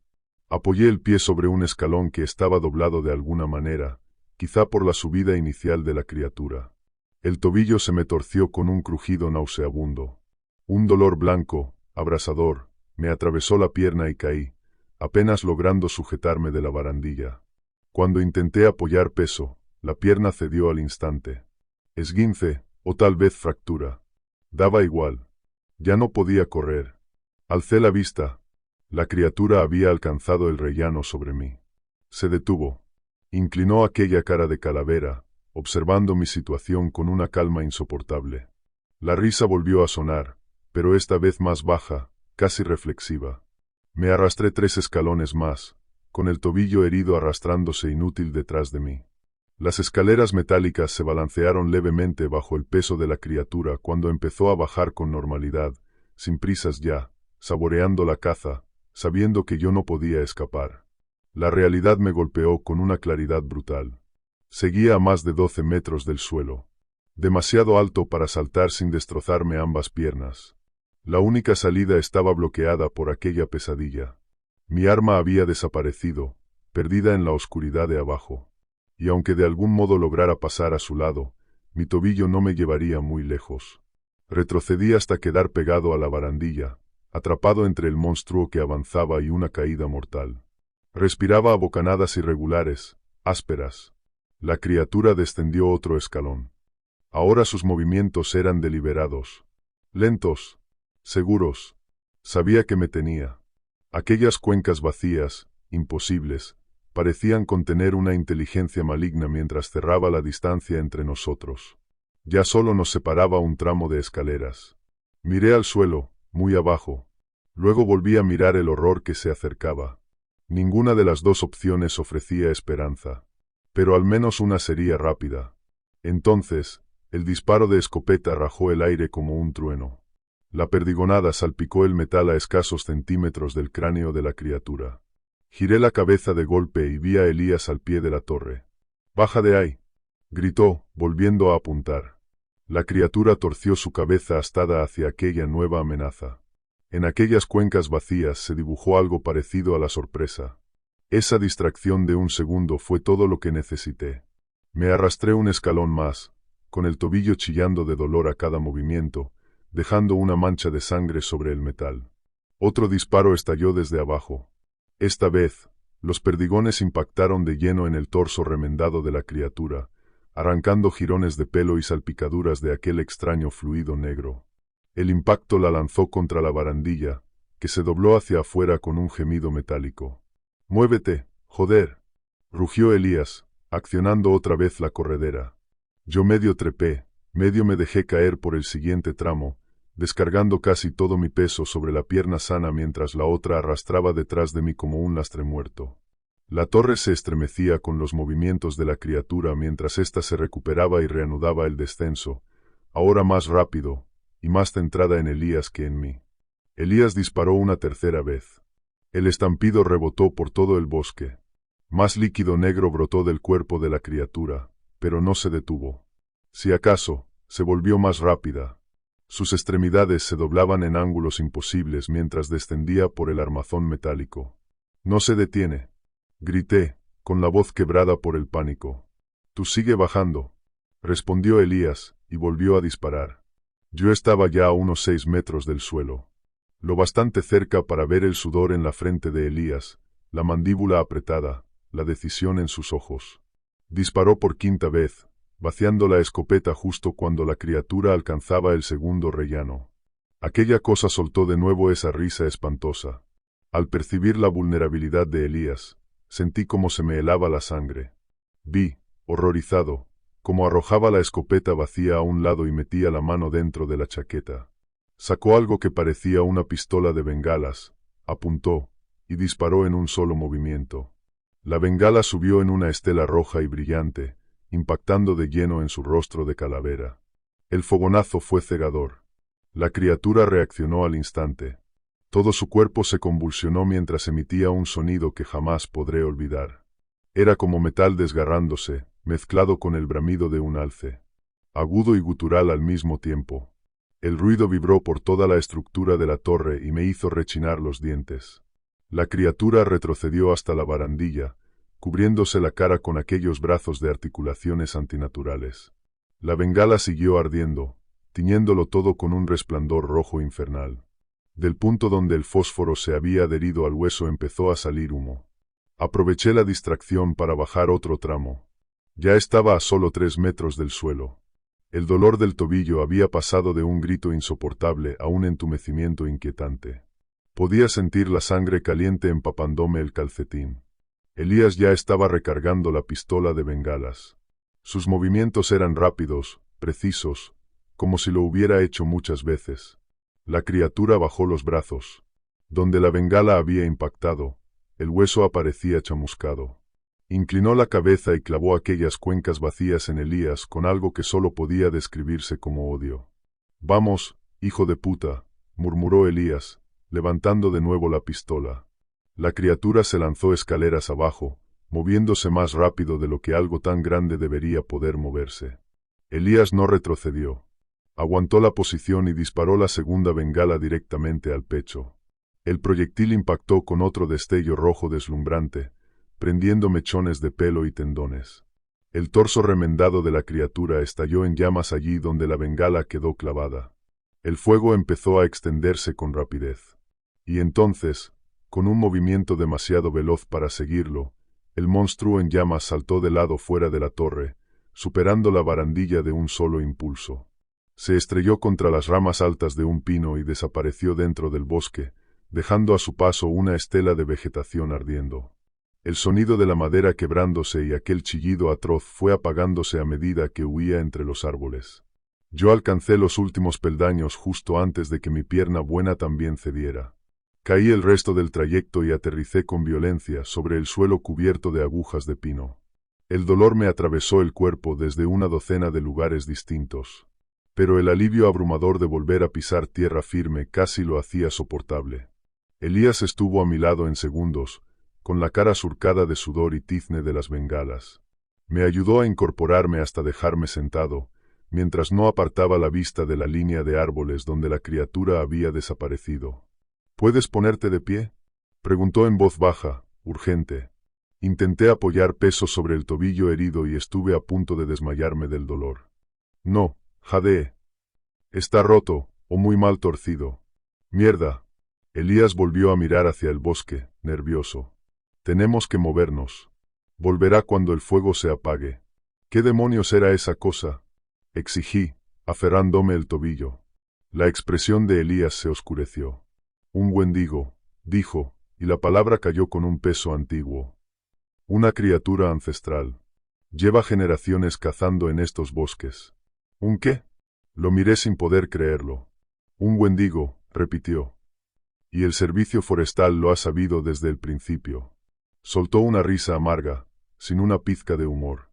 Apoyé el pie sobre un escalón que estaba doblado de alguna manera, quizá por la subida inicial de la criatura. El tobillo se me torció con un crujido nauseabundo. Un dolor blanco, abrasador, me atravesó la pierna y caí, apenas logrando sujetarme de la barandilla. Cuando intenté apoyar peso, la pierna cedió al instante. Esguince, o tal vez fractura. Daba igual. Ya no podía correr. Alcé la vista. La criatura había alcanzado el rellano sobre mí. Se detuvo. Inclinó aquella cara de calavera, observando mi situación con una calma insoportable. La risa volvió a sonar, pero esta vez más baja, casi reflexiva. Me arrastré 3 escalones más, con el tobillo herido arrastrándose inútil detrás de mí. Las escaleras metálicas se balancearon levemente bajo el peso de la criatura cuando empezó a bajar con normalidad, sin prisas ya, saboreando la caza, sabiendo que yo no podía escapar. La realidad me golpeó con una claridad brutal. Seguía a más de 12 metros del suelo. Demasiado alto para saltar sin destrozarme ambas piernas. La única salida estaba bloqueada por aquella pesadilla. Mi arma había desaparecido, perdida en la oscuridad de abajo. Y aunque de algún modo lograra pasar a su lado, mi tobillo no me llevaría muy lejos. Retrocedí hasta quedar pegado a la barandilla, atrapado entre el monstruo que avanzaba y una caída mortal. Respiraba a bocanadas irregulares, ásperas. La criatura descendió otro escalón. Ahora sus movimientos eran deliberados, lentos, seguros. Sabía que me tenía. Aquellas cuencas vacías, imposibles, parecían contener una inteligencia maligna mientras cerraba la distancia entre nosotros. Ya solo nos separaba un tramo de escaleras. Miré al suelo, muy abajo. Luego volví a mirar el horror que se acercaba. Ninguna de las dos opciones ofrecía esperanza. Pero al menos una sería rápida. Entonces, el disparo de escopeta rajó el aire como un trueno. La perdigonada salpicó el metal a escasos centímetros del cráneo de la criatura. Giré la cabeza de golpe y vi a Elías al pie de la torre. «¡Baja de ahí!», gritó, volviendo a apuntar. La criatura torció su cabeza astada hacia aquella nueva amenaza. En aquellas cuencas vacías se dibujó algo parecido a la sorpresa. Esa distracción de un segundo fue todo lo que necesité. Me arrastré un escalón más, con el tobillo chillando de dolor a cada movimiento, dejando una mancha de sangre sobre el metal. Otro disparo estalló desde abajo. Esta vez, los perdigones impactaron de lleno en el torso remendado de la criatura, arrancando jirones de pelo y salpicaduras de aquel extraño fluido negro. El impacto la lanzó contra la barandilla, que se dobló hacia afuera con un gemido metálico. «¡Muévete, joder!», rugió Elías, accionando otra vez la corredera. Yo medio trepé, medio me dejé caer por el siguiente tramo, descargando casi todo mi peso sobre la pierna sana mientras la otra arrastraba detrás de mí como un lastre muerto. La torre se estremecía con los movimientos de la criatura mientras ésta se recuperaba y reanudaba el descenso, ahora más rápido, y más centrada en Elías que en mí. Elías disparó una tercera vez. El estampido rebotó por todo el bosque. Más líquido negro brotó del cuerpo de la criatura, pero no se detuvo. Si acaso, se volvió más rápida. Sus extremidades se doblaban en ángulos imposibles mientras descendía por el armazón metálico. «No se detiene», grité, con la voz quebrada por el pánico. «Tú sigue bajando», respondió Elías, y volvió a disparar. Yo estaba ya a unos 6 metros del suelo. Lo bastante cerca para ver el sudor en la frente de Elías, la mandíbula apretada, la decisión en sus ojos. Disparó por quinta vez, vaciando la escopeta justo cuando la criatura alcanzaba el segundo rellano. Aquella cosa soltó de nuevo esa risa espantosa. Al percibir la vulnerabilidad de Elías, sentí como se me helaba la sangre. Vi, horrorizado, cómo arrojaba la escopeta vacía a un lado y metía la mano dentro de la chaqueta. Sacó algo que parecía una pistola de bengalas, apuntó, y disparó en un solo movimiento. La bengala subió en una estela roja y brillante, impactando de lleno en su rostro de calavera. El fogonazo fue cegador. La criatura reaccionó al instante. Todo su cuerpo se convulsionó mientras emitía un sonido que jamás podré olvidar. Era como metal desgarrándose, mezclado con el bramido de un alce. Agudo y gutural al mismo tiempo. El ruido vibró por toda la estructura de la torre y me hizo rechinar los dientes. La criatura retrocedió hasta la barandilla, cubriéndose la cara con aquellos brazos de articulaciones antinaturales. La bengala siguió ardiendo, tiñéndolo todo con un resplandor rojo infernal. Del punto donde el fósforo se había adherido al hueso empezó a salir humo. Aproveché la distracción para bajar otro tramo. Ya estaba a solo 3 metros del suelo. El dolor del tobillo había pasado de un grito insoportable a un entumecimiento inquietante. Podía sentir la sangre caliente empapándome el calcetín. Elías ya estaba recargando la pistola de bengalas. Sus movimientos eran rápidos, precisos, como si lo hubiera hecho muchas veces. La criatura bajó los brazos. Donde la bengala había impactado, el hueso aparecía chamuscado. Inclinó la cabeza y clavó aquellas cuencas vacías en Elías con algo que solo podía describirse como odio. «Vamos, hijo de puta», murmuró Elías, levantando de nuevo la pistola. La criatura se lanzó escaleras abajo, moviéndose más rápido de lo que algo tan grande debería poder moverse. Elías no retrocedió. Aguantó la posición y disparó la segunda bengala directamente al pecho. El proyectil impactó con otro destello rojo deslumbrante, prendiendo mechones de pelo y tendones. El torso remendado de la criatura estalló en llamas allí donde la bengala quedó clavada. El fuego empezó a extenderse con rapidez. Y entonces, con un movimiento demasiado veloz para seguirlo, el monstruo en llamas saltó de lado fuera de la torre, superando la barandilla de un solo impulso. Se estrelló contra las ramas altas de un pino y desapareció dentro del bosque, dejando a su paso una estela de vegetación ardiendo. El sonido de la madera quebrándose y aquel chillido atroz fue apagándose a medida que huía entre los árboles. Yo alcancé los últimos peldaños justo antes de que mi pierna buena también cediera. Caí el resto del trayecto y aterricé con violencia sobre el suelo cubierto de agujas de pino. El dolor me atravesó el cuerpo desde una docena de lugares distintos. Pero el alivio abrumador de volver a pisar tierra firme casi lo hacía soportable. Elías estuvo a mi lado en segundos, con la cara surcada de sudor y tizne de las bengalas. Me ayudó a incorporarme hasta dejarme sentado, mientras no apartaba la vista de la línea de árboles donde la criatura había desaparecido. ¿Puedes ponerte de pie?, preguntó en voz baja, urgente. Intenté apoyar peso sobre el tobillo herido y estuve a punto de desmayarme del dolor. No, jadeé. Está roto, o muy mal torcido. Mierda. Elías volvió a mirar hacia el bosque, nervioso. Tenemos que movernos. Volverá cuando el fuego se apague. ¿Qué demonios era esa cosa?, exigí, aferrándome el tobillo. La expresión de Elías se oscureció. Un wendigo, dijo, y la palabra cayó con un peso antiguo. Una criatura ancestral. Lleva generaciones cazando en estos bosques. ¿Un qué? Lo miré sin poder creerlo. Un wendigo, repitió. Y el servicio forestal lo ha sabido desde el principio. Soltó una risa amarga, sin una pizca de humor.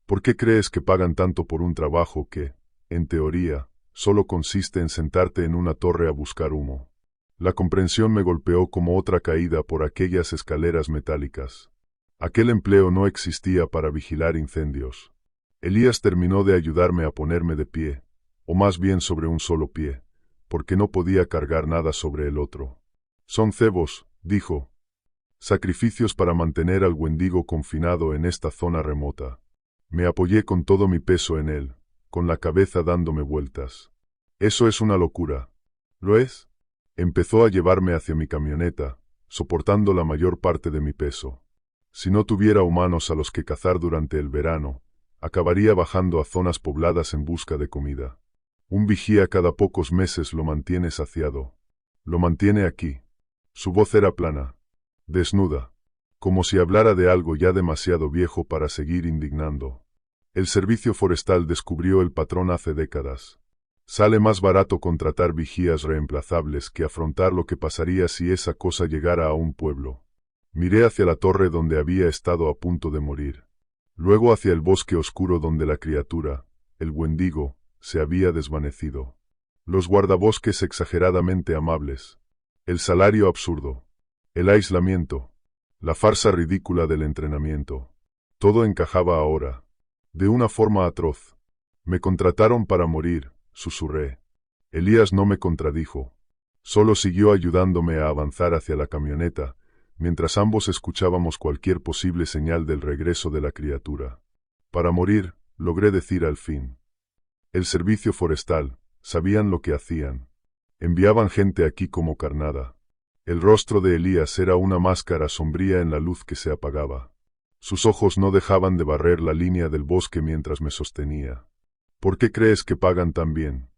¿Por qué crees que pagan tanto por un trabajo que, en teoría, solo consiste en sentarte en una torre a buscar humo? La comprensión me golpeó como otra caída por aquellas escaleras metálicas. Aquel empleo no existía para vigilar incendios. Elías terminó de ayudarme a ponerme de pie, o más bien sobre un solo pie, porque no podía cargar nada sobre el otro. Son cebos, dijo. Sacrificios para mantener al wendigo confinado en esta zona remota. Me apoyé con todo mi peso en él, con la cabeza dándome vueltas. Eso es una locura. ¿Lo es? Empezó a llevarme hacia mi camioneta, soportando la mayor parte de mi peso. Si no tuviera humanos a los que cazar durante el verano, acabaría bajando a zonas pobladas en busca de comida. Un vigía cada pocos meses lo mantiene saciado. Lo mantiene aquí. Su voz era plana, desnuda, como si hablara de algo ya demasiado viejo para seguir indignando. El servicio forestal descubrió el patrón hace décadas. Sale más barato contratar vigías reemplazables que afrontar lo que pasaría si esa cosa llegara a un pueblo. Miré hacia la torre donde había estado a punto de morir. Luego hacia el bosque oscuro donde la criatura, el wendigo, se había desvanecido. Los guardabosques exageradamente amables. El salario absurdo. El aislamiento. La farsa ridícula del entrenamiento. Todo encajaba ahora. De una forma atroz. Me contrataron para morir, susurré. Elías no me contradijo. Solo siguió ayudándome a avanzar hacia la camioneta, mientras ambos escuchábamos cualquier posible señal del regreso de la criatura. Para morir, logré decir al fin. El servicio forestal, sabían lo que hacían. Enviaban gente aquí como carnada. El rostro de Elías era una máscara sombría en la luz que se apagaba. Sus ojos no dejaban de barrer la línea del bosque mientras me sostenía. ¿Por qué crees que pagan tan bien?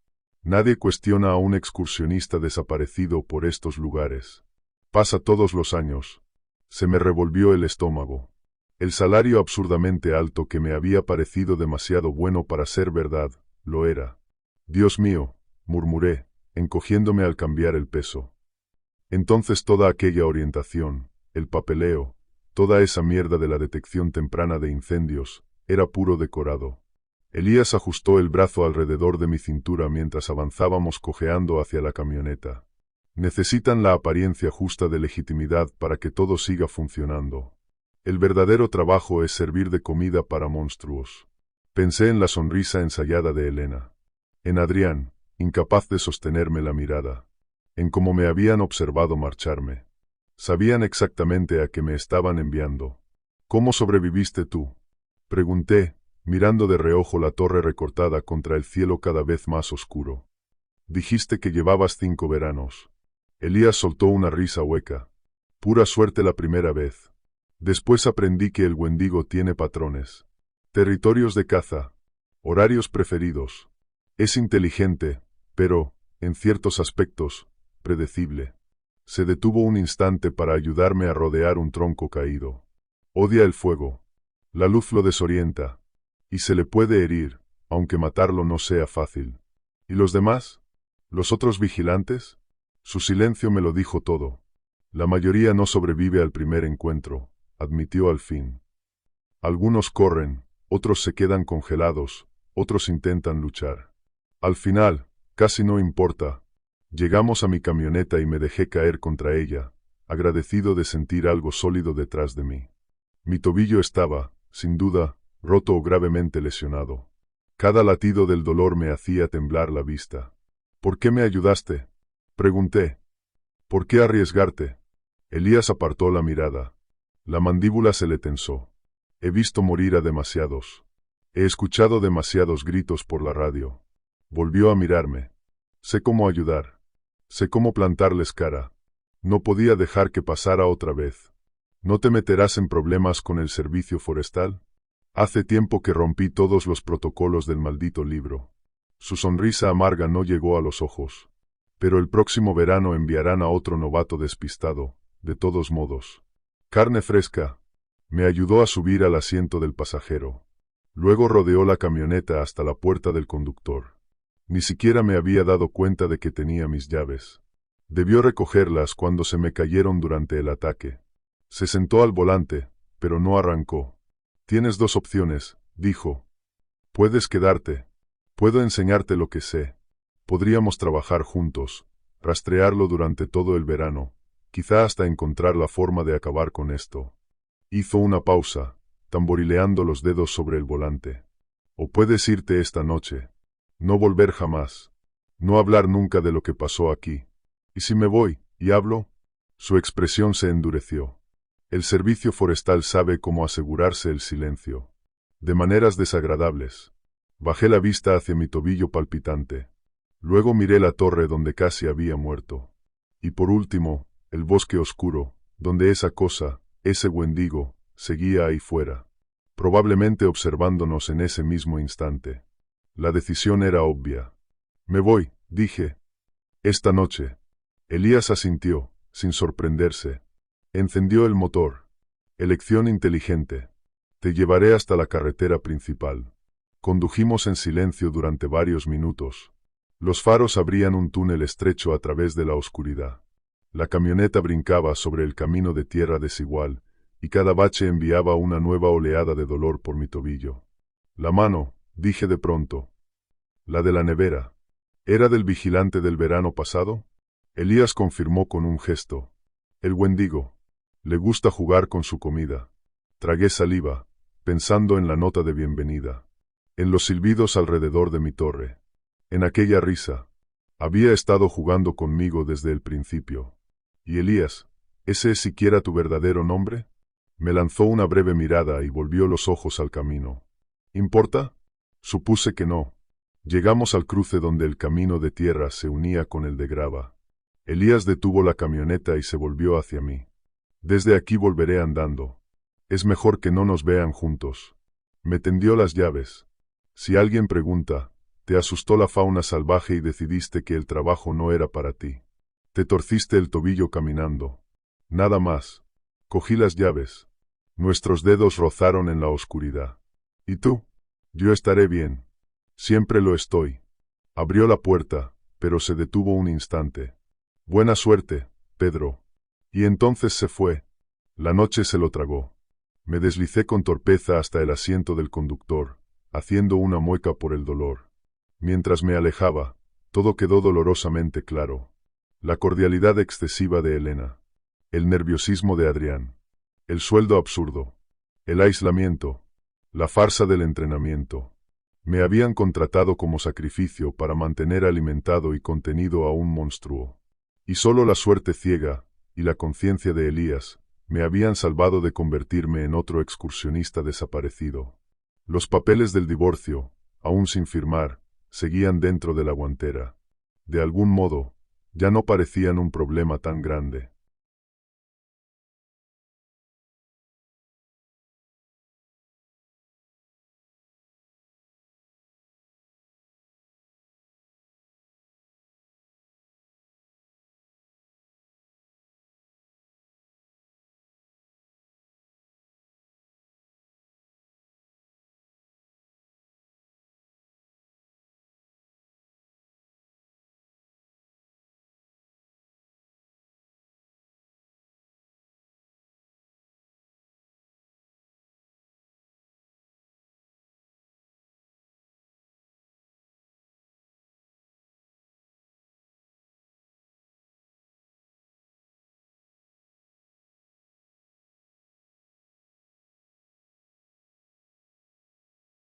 Nadie cuestiona a un excursionista desaparecido por estos lugares. Pasa todos los años. Se me revolvió el estómago. El salario absurdamente alto que me había parecido demasiado bueno para ser verdad, lo era. Dios mío, murmuré, encogiéndome al cambiar el peso. Entonces toda aquella orientación, el papeleo, toda esa mierda de la detección temprana de incendios, era puro decorado. Elías ajustó el brazo alrededor de mi cintura mientras avanzábamos cojeando hacia la camioneta. Necesitan la apariencia justa de legitimidad para que todo siga funcionando. El verdadero trabajo es servir de comida para monstruos. Pensé en la sonrisa ensayada de Elena. En Adrián, incapaz de sostenerme la mirada. En cómo me habían observado marcharme. Sabían exactamente a qué me estaban enviando. ¿Cómo sobreviviste tú? Pregunté, mirando de reojo la torre recortada contra el cielo cada vez más oscuro. Dijiste que llevabas 5 veranos. Elías soltó una risa hueca. Pura suerte la primera vez. Después aprendí que el Wendigo tiene patrones. Territorios de caza. Horarios preferidos. Es inteligente, pero, en ciertos aspectos, predecible. Se detuvo un instante para ayudarme a rodear un tronco caído. Odia el fuego. La luz lo desorienta. Y se le puede herir, aunque matarlo no sea fácil. ¿Y los demás? ¿Los otros vigilantes? Su silencio me lo dijo todo. La mayoría no sobrevive al primer encuentro, admitió al fin. Algunos corren, otros se quedan congelados, otros intentan luchar. Al final, casi no importa. Llegamos a mi camioneta y me dejé caer contra ella, agradecido de sentir algo sólido detrás de mí. Mi tobillo estaba, sin duda, roto o gravemente lesionado. Cada latido del dolor me hacía temblar la vista. ¿Por qué me ayudaste? Pregunté. ¿Por qué arriesgarte? Elías apartó la mirada. La mandíbula se le tensó. He visto morir a demasiados. He escuchado demasiados gritos por la radio. Volvió a mirarme. Sé cómo ayudar. Sé cómo plantarles cara. No podía dejar que pasara otra vez. ¿No te meterás en problemas con el servicio forestal? Hace tiempo que rompí todos los protocolos del maldito libro. Su sonrisa amarga no llegó a los ojos. Pero el próximo verano enviarán a otro novato despistado, de todos modos. Carne fresca. Me ayudó a subir al asiento del pasajero. Luego rodeó la camioneta hasta la puerta del conductor. Ni siquiera me había dado cuenta de que tenía mis llaves. Debió recogerlas cuando se me cayeron durante el ataque. Se sentó al volante, pero no arrancó. Tienes 2 opciones, dijo. Puedes quedarte. Puedo enseñarte lo que sé. Podríamos trabajar juntos, rastrearlo durante todo el verano, quizá hasta encontrar la forma de acabar con esto. Hizo una pausa, tamborileando los dedos sobre el volante. O puedes irte esta noche. No volver jamás. No hablar nunca de lo que pasó aquí. ¿Y si me voy, y hablo? Su expresión se endureció. El servicio forestal sabe cómo asegurarse el silencio. De maneras desagradables. Bajé la vista hacia mi tobillo palpitante. Luego miré la torre donde casi había muerto. Y por último, el bosque oscuro, donde esa cosa, ese Wendigo, seguía ahí fuera. Probablemente observándonos en ese mismo instante. La decisión era obvia. Me voy, dije. Esta noche. Elías asintió, sin sorprenderse. Encendió el motor. Elección inteligente. Te llevaré hasta la carretera principal. Condujimos en silencio durante varios minutos. Los faros abrían un túnel estrecho a través de la oscuridad. La camioneta brincaba sobre el camino de tierra desigual, y cada bache enviaba una nueva oleada de dolor por mi tobillo. La mano, dije de pronto. La de la nevera. ¿Era del vigilante del verano pasado? Elías confirmó con un gesto. El Wendigo. Le gusta jugar con su comida. Tragué saliva, pensando en la nota de bienvenida. En los silbidos alrededor de mi torre. En aquella risa. Había estado jugando conmigo desde el principio. ¿Y Elías? ¿Ese es siquiera tu verdadero nombre? Me lanzó una breve mirada y volvió los ojos al camino. ¿Importa? Supuse que no. Llegamos al cruce donde el camino de tierra se unía con el de grava. Elías detuvo la camioneta y se volvió hacia mí. Desde aquí volveré andando. Es mejor que no nos vean juntos. Me tendió las llaves. Si alguien pregunta, te asustó la fauna salvaje y decidiste que el trabajo no era para ti. Te torciste el tobillo caminando. Nada más. Cogí las llaves. Nuestros dedos rozaron en la oscuridad. ¿Y tú? Yo estaré bien. Siempre lo estoy. Abrió la puerta, pero se detuvo un instante. Buena suerte, Pedro. Y entonces se fue. La noche se lo tragó. Me deslicé con torpeza hasta el asiento del conductor, haciendo una mueca por el dolor. Mientras me alejaba, todo quedó dolorosamente claro. La cordialidad excesiva de Elena. El nerviosismo de Adrián. El sueldo absurdo. El aislamiento. La farsa del entrenamiento. Me habían contratado como sacrificio para mantener alimentado y contenido a un monstruo. Y solo la suerte ciega y la conciencia de Elías me habían salvado de convertirme en otro excursionista desaparecido. Los papeles del divorcio, aún sin firmar, seguían dentro de la guantera. De algún modo, ya no parecían un problema tan grande.